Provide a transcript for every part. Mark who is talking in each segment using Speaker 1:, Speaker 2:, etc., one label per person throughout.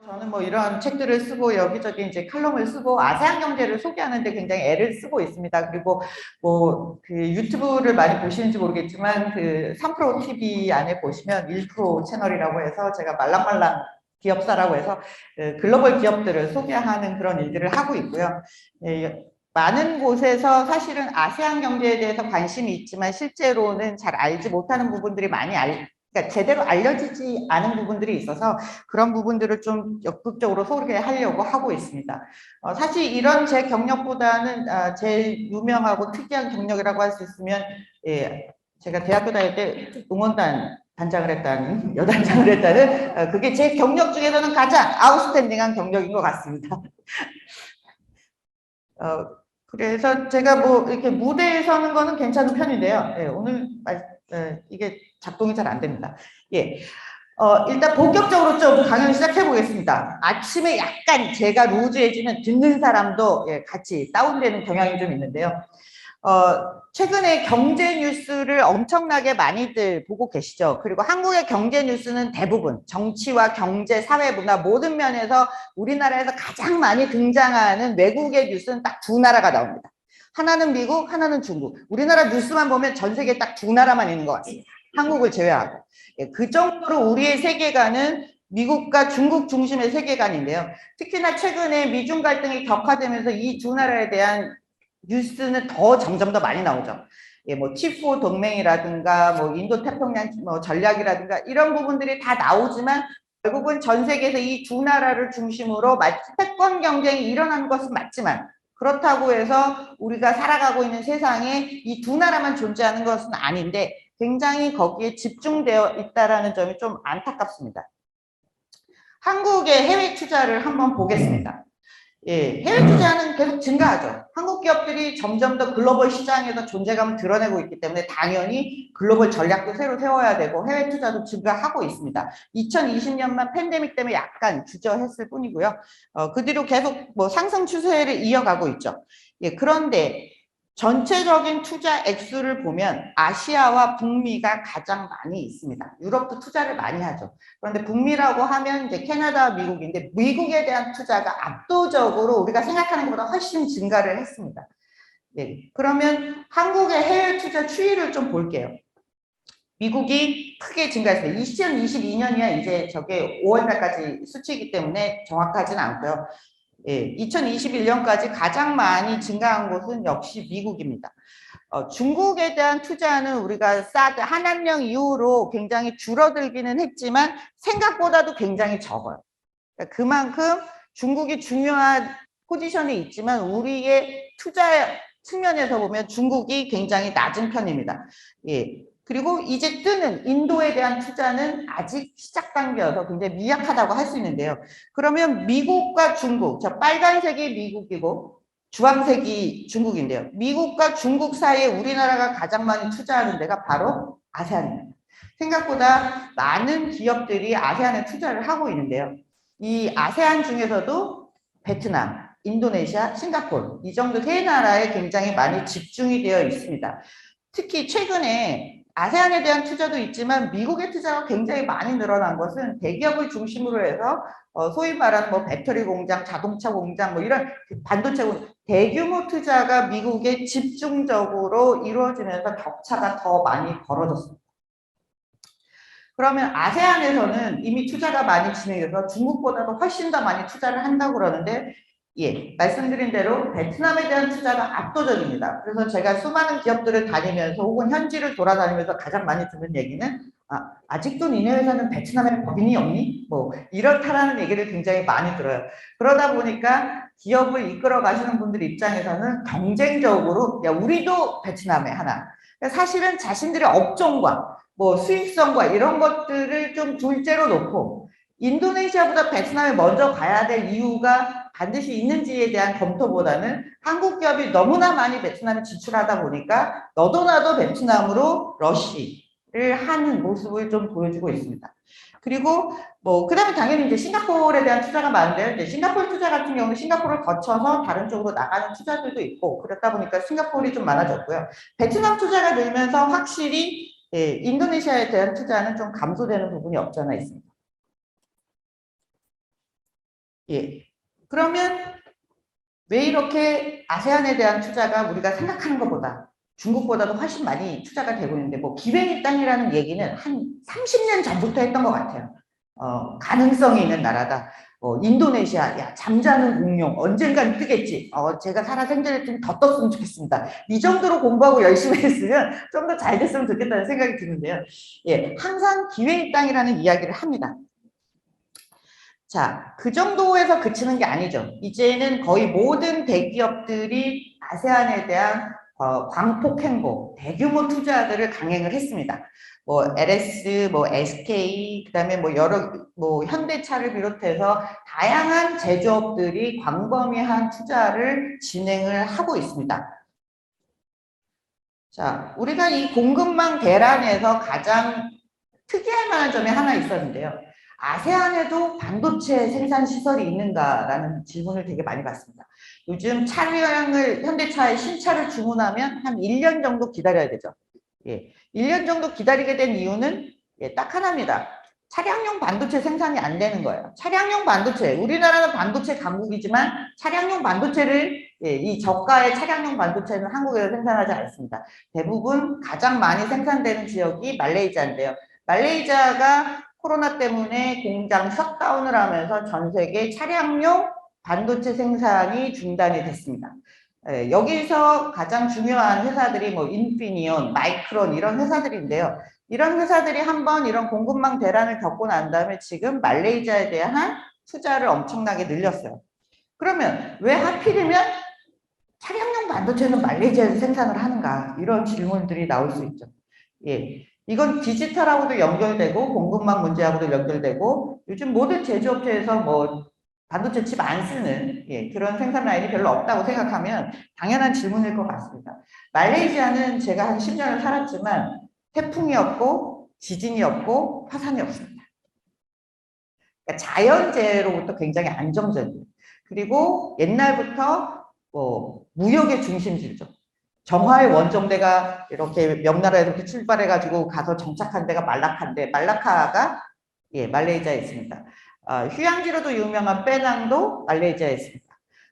Speaker 1: 저는 뭐 이런 책들을 쓰고 여기저기 이제 칼럼을 쓰고 아세안 경제를 소개하는데 굉장히 애를 쓰고 있습니다. 그리고 뭐 그 유튜브를 많이 보시는지 모르겠지만 그 3프로 TV 안에 보시면 1프로 채널이라고 해서 제가 말랑말랑 기업사라고 해서 그 글로벌 기업들을 소개하는 그런 일들을 하고 있고요. 예, 많은 곳에서 사실은 아세안 경제에 대해서 관심이 있지만 실제로는 잘 알지 못하는 부분들이 그러니까 제대로 알려지지 않은 부분들이 있어서 그런 부분들을 좀 적극적으로 소개하려고 하고 있습니다. 사실 이런 제 경력보다는 제일 유명하고 특이한 경력이라고 할 수 있으면 예, 제가 대학교 다닐 때 응원단 단장을 했다는 여단장을 했다는 그게 제 경력 중에서는 가장 아웃스탠딩한 경력인 것 같습니다. 그래서 제가 뭐 이렇게 무대에 서는 거는 괜찮은 편인데요. 예, 오늘 이게 작동이 잘 안 됩니다. 예. 일단 본격적으로 좀 강연 시작해 보겠습니다. 아침에 약간 제가 루즈해지면 듣는 사람도 예, 같이 다운되는 경향이 좀 있는데요. 최근에 경제 뉴스를 엄청나게 많이들 보고 계시죠. 그리고 한국의 경제 뉴스는 대부분 정치와 경제, 사회, 문화 모든 면에서 우리나라에서 가장 많이 등장하는 외국의 뉴스는 딱 두 나라가 나옵니다. 하나는 미국, 하나는 중국. 우리나라 뉴스만 보면 전 세계에 딱 두 나라만 있는 것 같습니다. 한국을 제외하고. 예, 그 정도로 우리의 세계관은 미국과 중국 중심의 세계관인데요. 특히나 최근에 미중 갈등이 격화되면서 이 두 나라에 대한 뉴스는 점점 더 많이 나오죠. 예, 뭐 T4 동맹이라든가 뭐 인도 태평양 뭐 전략이라든가 이런 부분들이 다 나오지만 결국은 전 세계에서 이 두 나라를 중심으로 패권 경쟁이 일어나는 것은 맞지만 그렇다고 해서 우리가 살아가고 있는 세상에 이 두 나라만 존재하는 것은 아닌데 굉장히 거기에 집중되어 있다는 점이 좀 안타깝습니다. 한국의 해외 투자를 한번 보겠습니다. 예, 해외 투자는 계속 증가하죠. 한국 기업들이 점점 더 글로벌 시장에서 존재감을 드러내고 있기 때문에 당연히 글로벌 전략도 새로 세워야 되고 해외 투자도 증가하고 있습니다. 2020년만 팬데믹 때문에 약간 주저했을 뿐이고요. 그 뒤로 계속 뭐 상승 추세를 이어가고 있죠. 예, 그런데 전체적인 투자 액수를 보면 아시아와 북미가 가장 많이 있습니다. 유럽도 투자를 많이 하죠. 그런데 북미라고 하면 이제 캐나다, 미국인데 미국에 대한 투자가 압도적으로 우리가 생각하는 것보다 훨씬 증가를 했습니다. 네, 그러면 한국의 해외 투자 추이를 좀 볼게요. 미국이 크게 증가했습니다. 2022년이야 이제 저게 5월달까지 수치이기 때문에 정확하지는 않고요. 예, 2021년까지 가장 많이 증가한 곳은 역시 미국입니다. 중국에 대한 투자는 우리가 사드 한한령 이후로 굉장히 줄어들기는 했지만 생각보다도 굉장히 적어요. 그러니까 그만큼 중국이 중요한 포지션이 있지만 우리의 투자 측면에서 보면 중국이 굉장히 낮은 편입니다. 예. 그리고 이제 뜨는 인도에 대한 투자는 아직 시작 단계여서 굉장히 미약하다고 할 수 있는데요. 그러면 미국과 중국, 저 빨간색이 미국이고 주황색이 중국인데요. 미국과 중국 사이에 우리나라가 가장 많이 투자하는 데가 바로 아세안입니다. 생각보다 많은 기업들이 아세안에 투자를 하고 있는데요. 이 아세안 중에서도 베트남, 인도네시아, 싱가포르 이 정도 세 나라에 굉장히 많이 집중이 되어 있습니다. 특히 최근에 아세안에 대한 투자도 있지만 미국의 투자가 굉장히 많이 늘어난 것은 대기업을 중심으로 해서 소위 말하는 뭐 배터리 공장, 자동차 공장 뭐 이런 반도체 공장 대규모 투자가 미국에 집중적으로 이루어지면서 격차가 더 많이 벌어졌습니다. 그러면 아세안에서는 이미 투자가 많이 진행돼서 중국보다도 훨씬 더 많이 투자를 한다고 그러는데 예, 말씀드린 대로 베트남에 대한 투자가 압도적입니다. 그래서 제가 수많은 기업들을 다니면서 혹은 현지를 돌아다니면서 가장 많이 듣는 얘기는 아직도 니네 회사는 베트남에 법인이 없니? 뭐 이렇다라는 얘기를 굉장히 많이 들어요. 그러다 보니까 기업을 이끌어 가시는 분들 입장에서는 경쟁적으로 야 우리도 베트남에 하나. 사실은 자신들의 업종과 뭐 수익성과 이런 것들을 좀 둘째로 놓고 인도네시아보다 베트남에 먼저 가야 될 이유가 반드시 있는지에 대한 검토보다는 한국 기업이 너무나 많이 베트남에 진출하다 보니까 너도 나도 베트남으로 러시를 하는 모습을 좀 보여주고 있습니다. 그리고 뭐 그다음에 당연히 이제 싱가포르에 대한 투자가 많은데요. 이제 싱가포르 투자 같은 경우는 싱가포르를 거쳐서 다른 쪽으로 나가는 투자들도 있고 그렇다 보니까 싱가포르이 좀 많아졌고요. 베트남 투자가 늘면서 확실히 예, 인도네시아에 대한 투자는 좀 감소되는 부분이 없지 않아 있습니다. 예. 그러면 왜 이렇게 아세안에 대한 투자가 우리가 생각하는 것보다 중국보다도 훨씬 많이 투자가 되고 있는데, 뭐 기회의 땅이라는 얘기는 한 30년 전부터 했던 것 같아요. 가능성이 있는 나라다. 인도네시아, 야, 잠자는 공룡, 언젠간 뜨겠지. 제가 살아생전에 좀 더 떴으면 좋겠습니다. 이 정도로 공부하고 열심히 했으면 좀 더 잘 됐으면 좋겠다는 생각이 드는데요. 예, 항상 기회의 땅이라는 이야기를 합니다. 자, 그 정도에서 그치는 게 아니죠. 이제는 거의 모든 대기업들이 아세안에 대한 광폭 행보, 대규모 투자들을 강행을 했습니다. 뭐 LS, 뭐 SK, 그다음에 뭐 여러 뭐 현대차를 비롯해서 다양한 제조업들이 광범위한 투자를 진행을 하고 있습니다. 자, 우리가 이 공급망 대란에서 가장 특이할 만한 점이 하나 있었는데요. 아세안에도 반도체 생산 시설이 있는가라는 질문을 되게 많이 받습니다. 요즘 차량을 현대차의 신차를 주문하면 한 1년 정도 기다려야 되죠. 예, 1년 정도 기다리게 된 이유는 딱 하나입니다. 차량용 반도체 생산이 안 되는 거예요. 차량용 반도체, 우리나라는 반도체 강국이지만 차량용 반도체를 이 저가의 차량용 반도체는 한국에서 생산하지 않습니다. 대부분 가장 많이 생산되는 지역이 말레이시아인데요. 말레이시아가 코로나 때문에 공장 셧다운을 하면서 전 세계 차량용 반도체 생산이 중단이 됐습니다. 여기서 가장 중요한 회사들이 뭐 인피니온, 마이크론 이런 회사들인데요. 이런 회사들이 한번 이런 공급망 대란을 겪고 난 다음에 지금 말레이시아에 대한 투자를 엄청나게 늘렸어요. 그러면 왜 하필이면 차량용 반도체는 말레이시아에서 생산을 하는가? 이런 질문들이 나올 수 있죠. 예. 이건 디지털하고도 연결되고 공급망 문제하고도 연결되고 요즘 모든 제조업체에서 뭐 반도체 칩 안 쓰는 그런 생산 라인이 별로 없다고 생각하면 당연한 질문일 것 같습니다. 말레이시아는 제가 한 10년을 살았지만 태풍이 없고 지진이 없고 화산이 없습니다. 그러니까 자연재해로부터 굉장히 안정적이에요. 그리고 옛날부터 뭐 무역의 중심지죠. 정화의 원정대가 이렇게 명나라에서 이렇게 출발해가지고 가서 정착한 데가 말라카인데 말라카가 말레이시아에 있습니다. 휴양지로도 유명한 페낭도 말레이시아에 있습니다.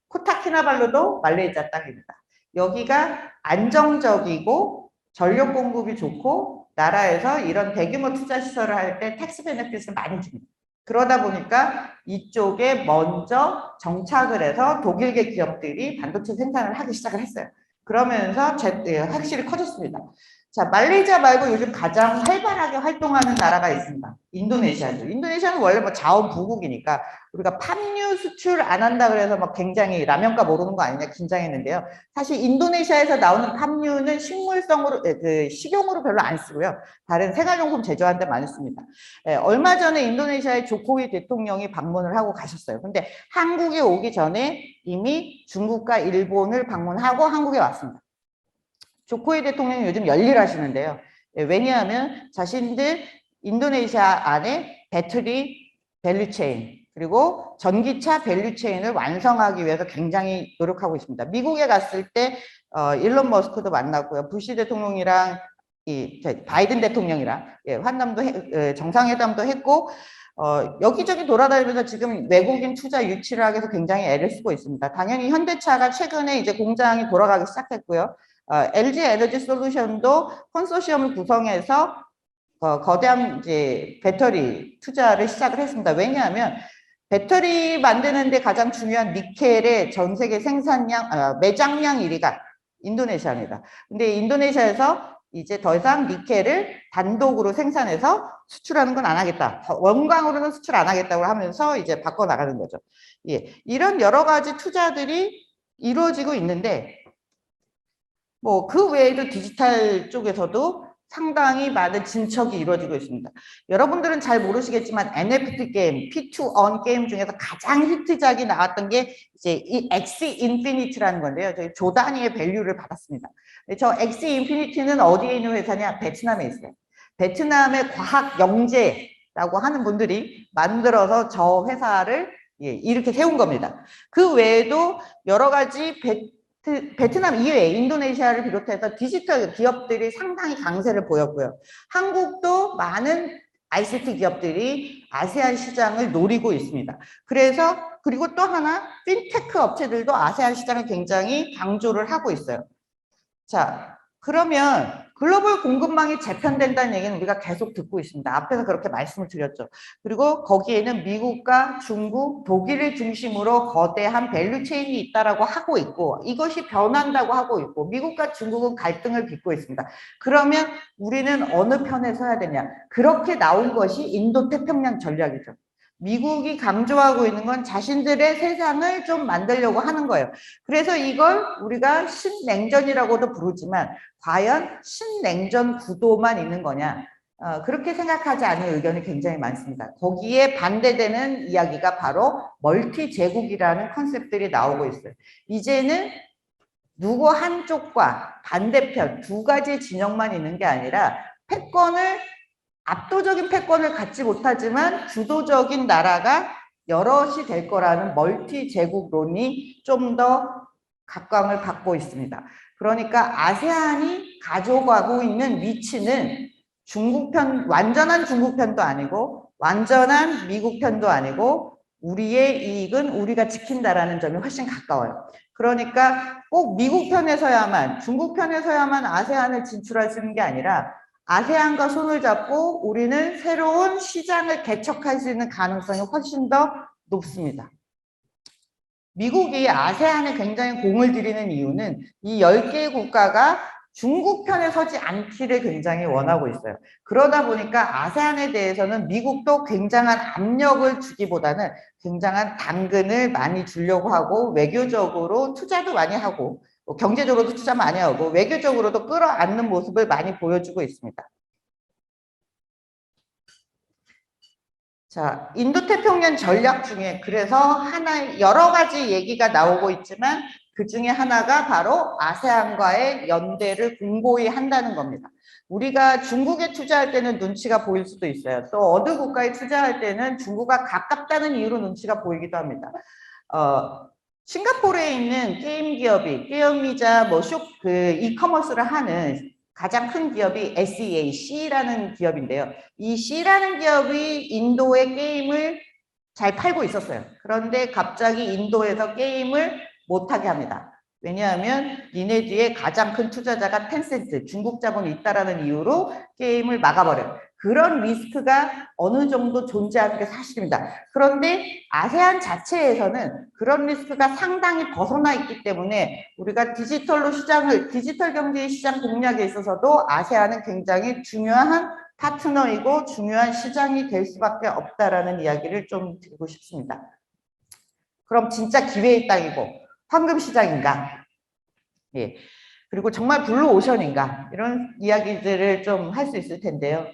Speaker 1: 코타키나발루도 말레이시아 땅입니다. 여기가 안정적이고 전력 공급이 좋고 나라에서 이런 대규모 투자 시설을 할 때 텍스 베네핏을 많이 줍니다. 그러다 보니까 이쪽에 먼저 정착을 해서 독일계 기업들이 반도체 생산을 하기 시작을 했어요. 그러면서 확실히 커졌습니다. 자, 말레이시아 말고 요즘 가장 활발하게 활동하는 나라가 있습니다. 인도네시아죠. 인도네시아는 원래 뭐 자원부국이니까 우리가 팜유 수출 안 한다 그래서 막 굉장히 라면값 오르는 거 아니냐 긴장했는데요. 사실 인도네시아에서 나오는 팜유는 식물성으로, 식용으로 별로 안 쓰고요. 다른 생활용품 제조하는 데 많이 씁니다. 얼마 전에 인도네시아의 조코위 대통령이 방문을 하고 가셨어요. 근데 한국에 오기 전에 이미 중국과 일본을 방문하고 한국에 왔습니다. 조코위 대통령이 요즘 열일하시는데요. 왜냐하면 자신들 인도네시아 안에 배터리 밸류체인 그리고 전기차 밸류체인을 완성하기 위해서 굉장히 노력하고 있습니다. 미국에 갔을 때 일론 머스크도 만났고요. 부시 대통령이랑 바이든 대통령이랑 환담도 정상회담도 했고 여기저기 돌아다니면서 지금 외국인 투자 유치를 하기 위해서 굉장히 애를 쓰고 있습니다. 당연히 현대차가 최근에 이제 공장이 돌아가기 시작했고요. LG 에너지 솔루션도 컨소시엄을 구성해서 거대한 이제 배터리 투자를 시작을 했습니다. 왜냐하면 배터리 만드는데 가장 중요한 니켈의 전 세계 생산량, 매장량 1위가 인도네시아입니다. 근데 인도네시아에서 이제 더 이상 니켈을 단독으로 생산해서 수출하는 건 안 하겠다. 원광으로는 수출 안 하겠다고 하면서 이제 바꿔나가는 거죠. 예, 이런 여러 가지 투자들이 이루어지고 있는데 뭐 그 외에도 디지털 쪽에서도 상당히 많은 진척이 이루어지고 있습니다. 여러분들은 잘 모르시겠지만 NFT 게임, P2On 게임 중에서 가장 히트작이 나왔던 게 이제 이 엑시 인피니티라는 건데요. 저희 조 단위의 밸류를 받았습니다. 저 엑시 인피니티는 어디에 있는 회사냐? 베트남에 있어요. 베트남의 과학 영재라고 하는 분들이 만들어서 저 회사를 이렇게 세운 겁니다. 그 외에도 여러 가지 베트남 이외에 인도네시아를 비롯해서 디지털 기업들이 상당히 강세를 보였고요. 한국도 많은 ICT 기업들이 아세안 시장을 노리고 있습니다. 그래서 그리고 또 하나 핀테크 업체들도 아세안 시장을 굉장히 강조를 하고 있어요. 자, 그러면 글로벌 공급망이 재편된다는 얘기는 우리가 계속 듣고 있습니다. 앞에서 그렇게 말씀을 드렸죠. 그리고 거기에는 미국과 중국, 독일을 중심으로 거대한 밸류체인이 있다라고 하고 있고 이것이 변한다고 하고 있고 미국과 중국은 갈등을 빚고 있습니다. 그러면 우리는 어느 편에 서야 되냐? 그렇게 나온 것이 인도태평양 전략이죠. 미국이 강조하고 있는 건 자신들의 세상을 좀 만들려고 하는 거예요. 그래서 이걸 우리가 신냉전이라고도 부르지만 과연 신냉전 구도만 있는 거냐? 그렇게 생각하지 않는 의견이 굉장히 많습니다. 거기에 반대되는 이야기가 바로 멀티 제국이라는 컨셉들이 나오고 있어요. 이제는 누구 한쪽과 반대편 두 가지 진영만 있는 게 아니라 압도적인 패권을 갖지 못하지만 주도적인 나라가 여럿이 될 거라는 멀티 제국론이 좀 더 각광을 받고 있습니다. 그러니까 아세안이 가져가고 있는 위치는 중국 편, 완전한 중국 편도 아니고 완전한 미국 편도 아니고 우리의 이익은 우리가 지킨다라는 점이 훨씬 가까워요. 그러니까 꼭 미국 편에서야만, 중국 편에서야만 아세안을 진출할 수 있는 게 아니라 아세안과 손을 잡고 우리는 새로운 시장을 개척할 수 있는 가능성이 훨씬 더 높습니다. 미국이 아세안에 굉장히 공을 들이는 이유는 이 10개의 국가가 중국 편에 서지 않기를 굉장히 원하고 있어요. 그러다 보니까 아세안에 대해서는 미국도 굉장한 압력을 주기보다는 굉장한 당근을 많이 주려고 하고 외교적으로 투자도 많이 하고 경제적으로도 투자 많이 하고 외교적으로도 끌어안는 모습을 많이 보여주고 있습니다. 자, 인도태평양 전략 중에 그래서 여러 가지 얘기가 나오고 있지만 그 중에 하나가 바로 아세안과의 연대를 공고히 한다는 겁니다. 우리가 중국에 투자할 때는 눈치가 보일 수도 있어요. 또 어느 국가에 투자할 때는 중국과 가깝다는 이유로 눈치가 보이기도 합니다. 싱가포르에 있는 게임 기업이 게임이자 이커머스를 하는 가장 큰 기업이 SEA, C라는 기업인데요. 이 C라는 기업이 인도의 게임을 잘 팔고 있었어요. 그런데 갑자기 인도에서 게임을 못하게 합니다. 왜냐하면 니네 뒤에 가장 큰 투자자가 텐센트, 중국 자본이 있다라는 이유로 게임을 막아버려요. 그런 리스크가 어느 정도 존재하는 게 사실입니다. 그런데 아세안 자체에서는 그런 리스크가 상당히 벗어나 있기 때문에 우리가 디지털 경제의 시장 공략에 있어서도 아세안은 굉장히 중요한 파트너이고 중요한 시장이 될 수밖에 없다라는 이야기를 좀 드리고 싶습니다. 그럼 진짜 기회의 땅이고 황금 시장인가? 예. 그리고 정말 블루 오션인가? 이런 이야기들을 좀 할 수 있을 텐데요.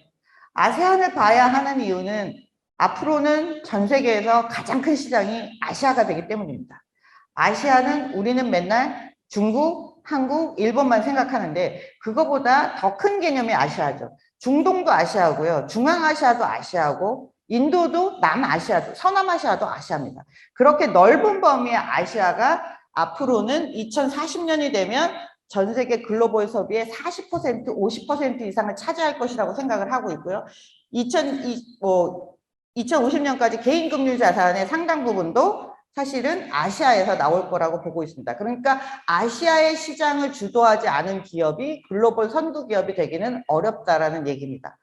Speaker 1: 아세안을 봐야 하는 이유는 앞으로는 전 세계에서 가장 큰 시장이 아시아가 되기 때문입니다. 아시아는 우리는 맨날 중국, 한국, 일본만 생각하는데 그거보다 더 큰 개념이 아시아죠. 중동도 아시아고요. 중앙아시아도 아시아고 인도도 남아시아도 서남아시아도 아시아입니다. 그렇게 넓은 범위의 아시아가 앞으로는 2040년이 되면 전 세계 글로벌 소비의 40%, 50% 이상을 차지할 것이라고 생각을 하고 있고요. 2050년까지 개인 금융 자산의 상당 부분도 사실은 아시아에서 나올 거라고 보고 있습니다. 그러니까 아시아의 시장을 주도하지 않은 기업이 글로벌 선두 기업이 되기는 어렵다라는 얘기입니다.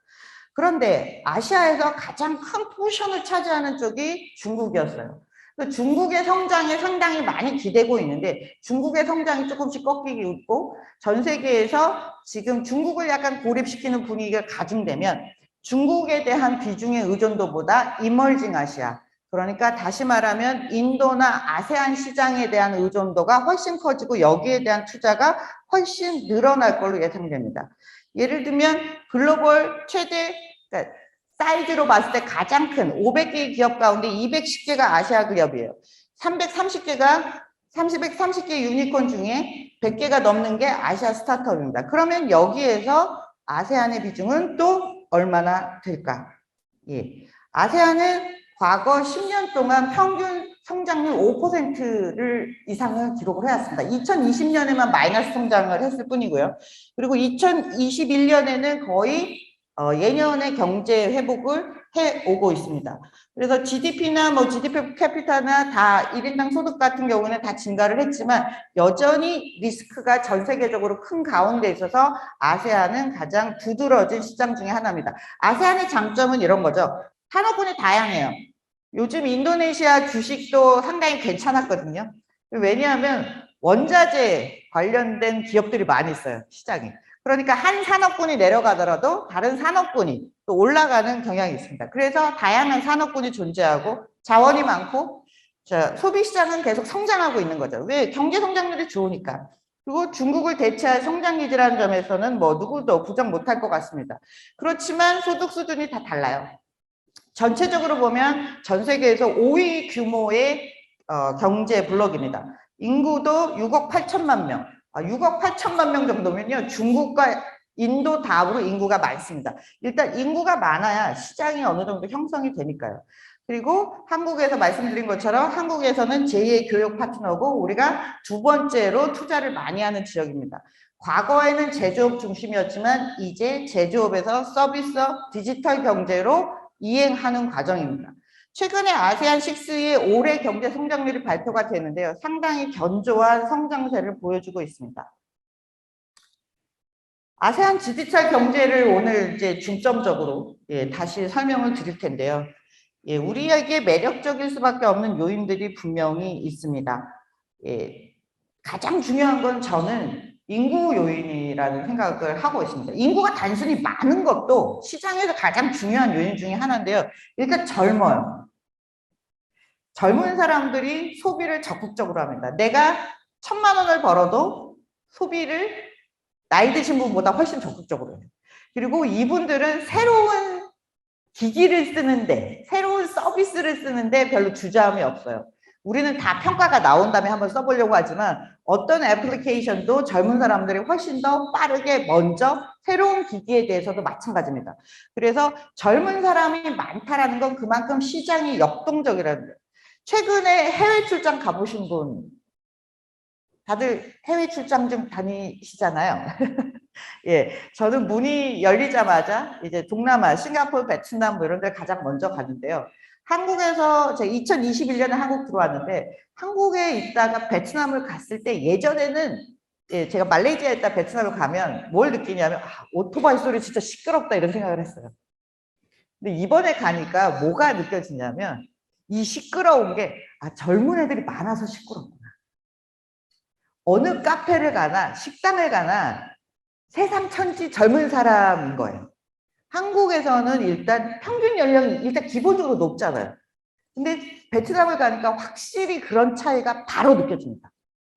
Speaker 1: 그런데 아시아에서 가장 큰 포션을 차지하는 쪽이 중국이었어요. 중국의 성장에 상당히 많이 기대고 있는데 중국의 성장이 조금씩 꺾이고 있고 전 세계에서 지금 중국을 약간 고립시키는 분위기가 가중되면 중국에 대한 비중의 의존도보다 이머징 아시아, 그러니까 다시 말하면 인도나 아세안 시장에 대한 의존도가 훨씬 커지고 여기에 대한 투자가 훨씬 늘어날 걸로 예상됩니다. 예를 들면 글로벌 최대, 그러니까 사이즈로 봤을 때 가장 큰 500개의 기업 가운데 210개가 아시아 기업이에요. 330개 유니콘 중에 100개가 넘는 게 아시아 스타트업입니다. 그러면 여기에서 아세안의 비중은 또 얼마나 될까? 예. 아세안은 과거 10년 동안 평균 성장률 5%를 이상을 기록을 해왔습니다. 2020년에만 마이너스 성장을 했을 뿐이고요. 그리고 2021년에는 거의 예년의 경제 회복을 해오고 있습니다. 그래서 GDP나 뭐 GDP 캐피타나 다 1인당 소득 같은 경우는 다 증가를 했지만 여전히 리스크가 전 세계적으로 큰 가운데 있어서 아세안은 가장 두드러진 시장 중에 하나입니다. 아세안의 장점은 이런 거죠. 산업군이 다양해요. 요즘 인도네시아 주식도 상당히 괜찮았거든요. 왜냐하면 원자재 관련된 기업들이 많이 있어요, 시장에. 그러니까 한 산업군이 내려가더라도 다른 산업군이 또 올라가는 경향이 있습니다. 그래서 다양한 산업군이 존재하고 자원이 많고 소비 시장은 계속 성장하고 있는 거죠. 왜? 경제 성장률이 좋으니까. 그리고 중국을 대체할 성장 기지라는 점에서는 뭐 누구도 부정 못할 것 같습니다. 그렇지만 소득 수준이 다 달라요. 전체적으로 보면 전 세계에서 5위 규모의 경제 블록입니다. 인구도 6억 8천만 명. 6억 8천만 명 정도면요. 중국과 인도 다음으로 인구가 많습니다. 일단 인구가 많아야 시장이 어느 정도 형성이 되니까요. 그리고 한국에서 말씀드린 것처럼 한국에서는 제2의 교육 파트너고 우리가 두 번째로 투자를 많이 하는 지역입니다. 과거에는 제조업 중심이었지만 이제 제조업에서 서비스업, 디지털 경제로 이행하는 과정입니다. 최근에 아세안6의 올해 경제 성장률이 발표가 되는데요. 상당히 견조한 성장세를 보여주고 있습니다. 아세안 디지털 경제를 오늘 이제 중점적으로 다시 설명을 드릴 텐데요. 우리에게 매력적일 수밖에 없는 요인들이 분명히 있습니다. 가장 중요한 건 저는 인구 요인이라는 생각을 하고 있습니다. 인구가 단순히 많은 것도 시장에서 가장 중요한 요인 중에 하나인데요. 일단 젊어요. 젊은 사람들이 소비를 적극적으로 합니다. 내가 1,000만 원을 벌어도 소비를 나이 드신 분보다 훨씬 적극적으로 해요. 그리고 이분들은 새로운 기기를 쓰는데, 새로운 서비스를 쓰는데 별로 주저함이 없어요. 우리는 다 평가가 나온 다음에 한번 써보려고 하지만 어떤 애플리케이션도 젊은 사람들이 훨씬 더 빠르게 먼저 새로운 기기에 대해서도 마찬가지입니다. 그래서 젊은 사람이 많다라는 건 그만큼 시장이 역동적이라는 거예요. 최근에 해외 출장 가보신 분 다들 해외 출장 좀 다니시잖아요. 예, 저는 문이 열리자마자 이제 동남아, 싱가포르, 베트남 뭐 이런 데 가장 먼저 갔는데요. 한국에서 제가 2021년에 한국 들어왔는데 한국에 있다가 베트남을 갔을 때 예전에는 제가 말레이시아에 있다 베트남을 가면 뭘 느끼냐면 오토바이 소리 진짜 시끄럽다 이런 생각을 했어요. 근데 이번에 가니까 뭐가 느껴지냐면 이 시끄러운 게 젊은 애들이 많아서 시끄럽구나. 어느 카페를 가나 식당을 가나 세상천지 젊은 사람인 거예요. 한국에서는 일단 평균 연령이 일단 기본적으로 높잖아요. 근데 베트남을 가니까 확실히 그런 차이가 바로 느껴집니다.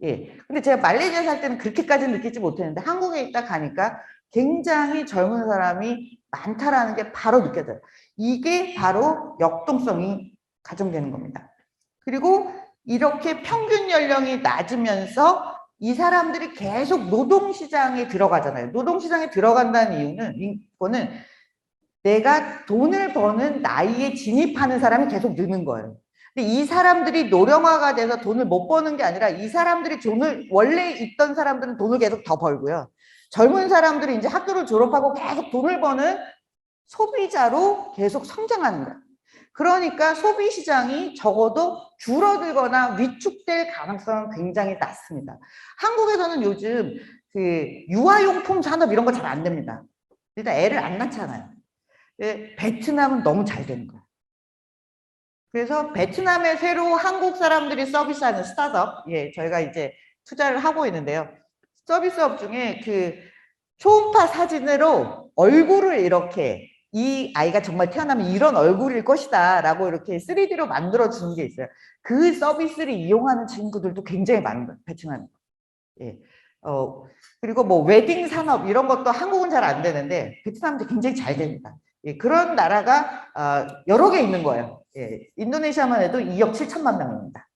Speaker 1: 예. 근데 제가 말레이시아 살 때는 그렇게까지는 느끼지 못했는데 한국에 있다 가니까 굉장히 젊은 사람이 많다라는 게 바로 느껴져요. 이게 바로 역동성이 가정되는 겁니다. 그리고 이렇게 평균 연령이 낮으면서 이 사람들이 계속 노동시장에 들어가잖아요. 노동시장에 들어간다는 이유는 이거는 내가 돈을 버는 나이에 진입하는 사람이 계속 느는 거예요. 근데 이 사람들이 노령화가 돼서 돈을 못 버는 게 아니라 이 사람들이 돈을 원래 있던 사람들은 돈을 계속 더 벌고요. 젊은 사람들이 이제 학교를 졸업하고 계속 돈을 버는 소비자로 계속 성장하는 거예요. 그러니까 소비 시장이 적어도 줄어들거나 위축될 가능성은 굉장히 낮습니다. 한국에서는 요즘 그 유아용품 산업 이런 거 잘 안 됩니다. 일단 애를 안 낳잖아요. 베트남은 너무 잘 되는 거예요. 그래서 베트남에 새로 한국 사람들이 서비스하는 스타트업, 저희가 이제 투자를 하고 있는데요. 서비스업 중에 그 초음파 사진으로 얼굴을 이렇게 이 아이가 정말 태어나면 이런 얼굴일 것이다 라고 이렇게 3D로 만들어 주는 게 있어요. 그 서비스를 이용하는 친구들도 굉장히 많은 거예요. 베트남에. 예. 그리고 뭐 웨딩 산업 이런 것도 한국은 잘 안 되는데 베트남도 굉장히 잘 됩니다. 그런 나라가 여러 개 있는 거예요. 인도네시아만 해도 2억 7천만 명입니다.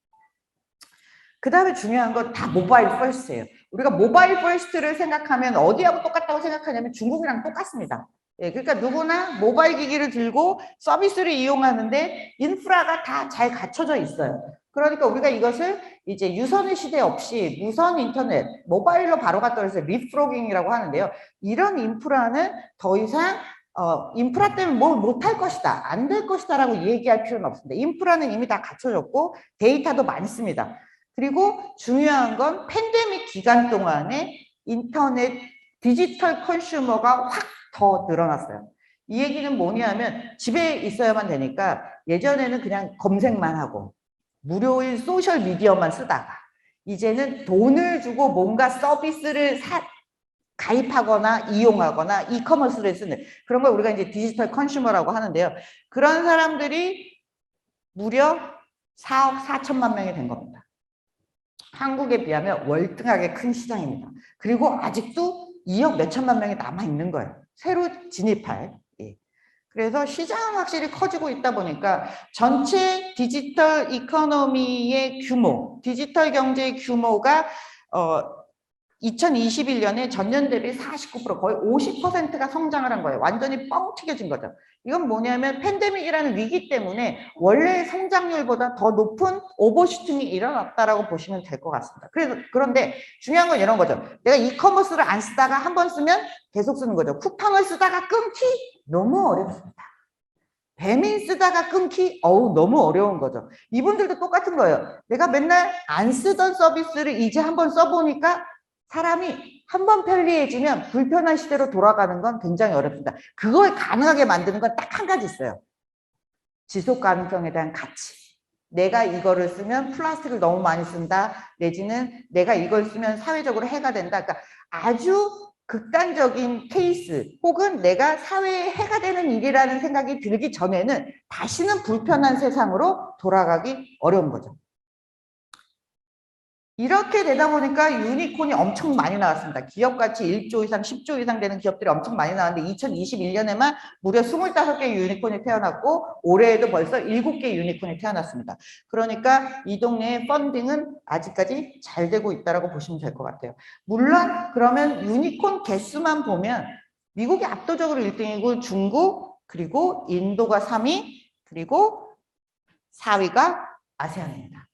Speaker 1: 그 다음에 중요한 건 다 모바일 퍼스트예요. 우리가 모바일 퍼스트를 생각하면 어디하고 똑같다고 생각하냐면 중국이랑 똑같습니다. 그러니까 누구나 모바일 기기를 들고 서비스를 이용하는데 인프라가 다 잘 갖춰져 있어요. 그러니까 우리가 이것을 이제 유선의 시대 없이 무선 인터넷, 모바일로 바로 갔다 그래서 리프로깅이라고 하는데요. 이런 인프라는 더 이상 인프라 때문에 뭘 못할 것이다, 안 될 것이다 라고 얘기할 필요는 없습니다. 인프라는 이미 다 갖춰졌고 데이터도 많습니다. 그리고 중요한 건 팬데믹 기간 동안에 인터넷 디지털 컨슈머가 확 더 늘어났어요. 이 얘기는 뭐냐면 집에 있어야만 되니까 예전에는 그냥 검색만 하고 무료인 소셜 미디어만 쓰다가 이제는 돈을 주고 뭔가 서비스를 가입하거나 이용하거나 이커머스를 쓰는 그런 걸 우리가 이제 디지털 컨슈머라고 하는데요. 그런 사람들이 무려 4억 4천만 명이 된 겁니다. 한국에 비하면 월등하게 큰 시장입니다. 그리고 아직도 2억 몇천만 명이 남아있는 거예요. 새로 진입할. 그래서 시장은 확실히 커지고 있다 보니까 전체 디지털 이코노미의 규모, 디지털 경제의 규모가 2021년에 전년 대비 49% 거의 50%가 성장을 한 거예요. 완전히 뻥 튀겨진 거죠. 이건 뭐냐면 팬데믹이라는 위기 때문에 원래 성장률보다 더 높은 오버슈팅이 일어났다라고 보시면 될 것 같습니다. 그런데 중요한 건 이런 거죠. 내가 이커머스를 안 쓰다가 한 번 쓰면 계속 쓰는 거죠. 쿠팡을 쓰다가 끊기 너무 어렵습니다. 배민 쓰다가 끊기 너무 어려운 거죠. 이분들도 똑같은 거예요. 내가 맨날 안 쓰던 서비스를 이제 한번 써보니까 사람이 한번 편리해지면 불편한 시대로 돌아가는 건 굉장히 어렵습니다. 그걸 가능하게 만드는 건 딱 한 가지 있어요. 지속 가능성에 대한 가치. 내가 이거를 쓰면 플라스틱을 너무 많이 쓴다. 내지는 내가 이걸 쓰면 사회적으로 해가 된다. 그러니까 아주 극단적인 케이스 혹은 내가 사회에 해가 되는 일이라는 생각이 들기 전에는 다시는 불편한 세상으로 돌아가기 어려운 거죠. 이렇게 되다 보니까 유니콘이 엄청 많이 나왔습니다. 기업 가치 1조 이상, 10조 이상 되는 기업들이 엄청 많이 나왔는데 2021년에만 무려 25개의 유니콘이 태어났고 올해에도 벌써 7개의 유니콘이 태어났습니다. 그러니까 이 동네의 펀딩은 아직까지 잘 되고 있다고 보시면 될 것 같아요. 물론 그러면 유니콘 개수만 보면 미국이 압도적으로 1등이고 중국 그리고 인도가 3위 그리고 4위가 아세안입니다.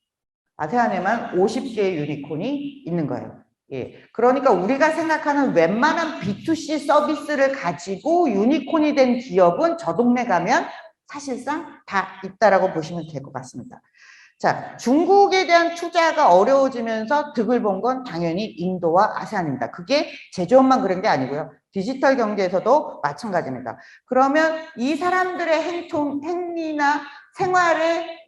Speaker 1: 아세안에만 50개의 유니콘이 있는 거예요. 예. 그러니까 우리가 생각하는 웬만한 B2C 서비스를 가지고 유니콘이 된 기업은 저 동네 가면 사실상 다 있다라고 보시면 될 것 같습니다. 자, 중국에 대한 투자가 어려워지면서 득을 본 건 당연히 인도와 아세안입니다. 그게 제조업만 그런 게 아니고요. 디지털 경제에서도 마찬가지입니다. 그러면 이 사람들의 행위나 생활에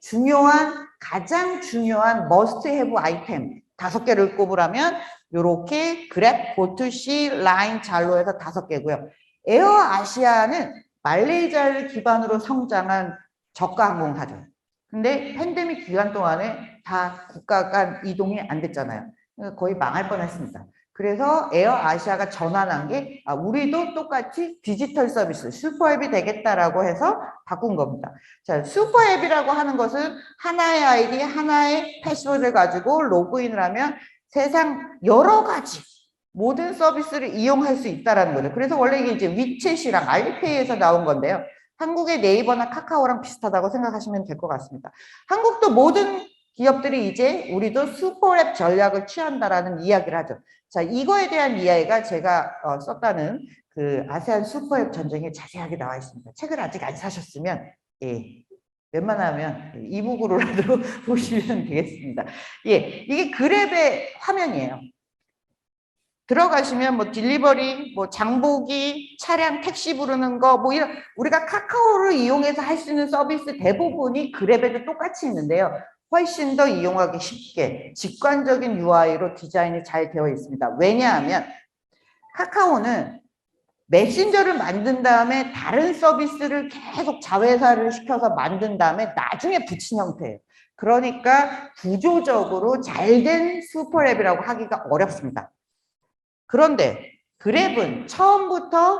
Speaker 1: 가장 중요한 머스트 해브 아이템 5개를 꼽으라면 이렇게 그랩, 보트시, 라인, 잘로에서 5개고요. 에어 아시아는 말레이시아를 기반으로 성장한 저가 항공사죠. 근데 팬데믹 기간 동안에 다 국가 간 이동이 안 됐잖아요. 거의 망할 뻔했습니다. 그래서 에어 아시아가 전환한 게 우리도 똑같이 디지털 서비스 슈퍼앱이 되겠다라고 해서 바꾼 겁니다. 자, 슈퍼앱이라고 하는 것은 하나의 아이디, 하나의 패스워드를 가지고 로그인을 하면 세상 여러 가지 모든 서비스를 이용할 수 있다는 거죠. 그래서 원래 이게 이제 위챗이랑 알리페이에서 나온 건데요. 한국의 네이버나 카카오랑 비슷하다고 생각하시면 될 것 같습니다. 한국도 모든 기업들이 이제 우리도 슈퍼앱 전략을 취한다라는 이야기를 하죠. 자, 이거에 대한 이야기가 제가 썼다는 그 아세안 슈퍼앱 전쟁에 자세하게 나와 있습니다. 책을 아직 안 사셨으면 웬만하면 이북으로라도 보시면 되겠습니다. 이게 그랩의 화면이에요. 들어가시면 뭐 딜리버리, 뭐 장보기, 차량, 택시 부르는 거, 뭐 이런 우리가 카카오를 이용해서 할 수 있는 서비스 대부분이 그랩에도 똑같이 있는데요. 훨씬 더 이용하기 쉽게 직관적인 UI로 디자인이 잘 되어 있습니다. 왜냐하면 카카오는 메신저를 만든 다음에 다른 서비스를 계속 자회사를 시켜서 만든 다음에 나중에 붙인 형태예요. 그러니까 구조적으로 잘된 슈퍼앱이라고 하기가 어렵습니다. 그런데 그랩은 처음부터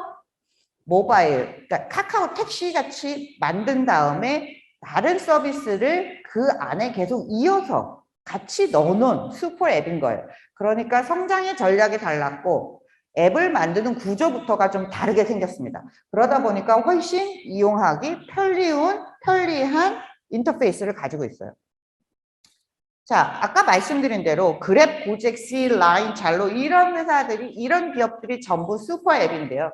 Speaker 1: 모바일, 그러니까 카카오 택시 같이 만든 다음에 다른 서비스를 그 안에 계속 이어서 같이 넣어놓은 슈퍼앱인 거예요. 그러니까 성장의 전략이 달랐고 앱을 만드는 구조부터가 좀 다르게 생겼습니다. 그러다 보니까 훨씬 이용하기 편리한 인터페이스를 가지고 있어요. 자, 아까 말씀드린 대로 그랩, 고젝, 씨, 라인, 잘로 이런 회사들이 이런 기업들이 전부 슈퍼앱인데요.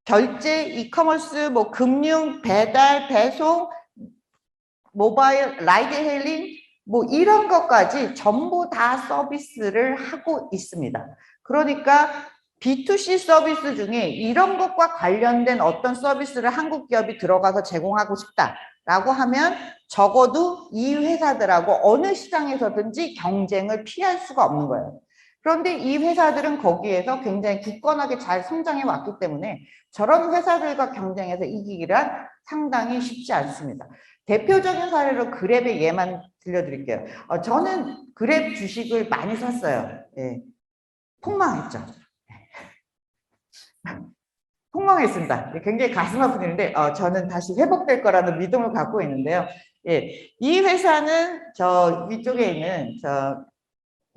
Speaker 1: 결제, 이커머스, 뭐 금융, 배달, 배송, 모바일, 라이드 헤일링 뭐 이런 것까지 전부 다 서비스를 하고 있습니다. 그러니까 B2C 서비스 중에 이런 것과 관련된 어떤 서비스를 한국 기업이 들어가서 제공하고 싶다라고 하면 적어도 이 회사들하고 어느 시장에서든지 경쟁을 피할 수가 없는 거예요. 그런데 이 회사들은 거기에서 굉장히 굳건하게 잘 성장해 왔기 때문에 저런 회사들과 경쟁해서 이기기란 상당히 쉽지 않습니다. 대표적인 사례로 그랩의 예만 들려드릴게요. 저는 그랩 주식을 많이 샀어요. 예. 폭망했죠. 폭망했습니다. 굉장히 가슴 아픈 일인데 저는 다시 회복될 거라는 믿음을 갖고 있는데요. 예. 이 회사는 저 위쪽에 있는 저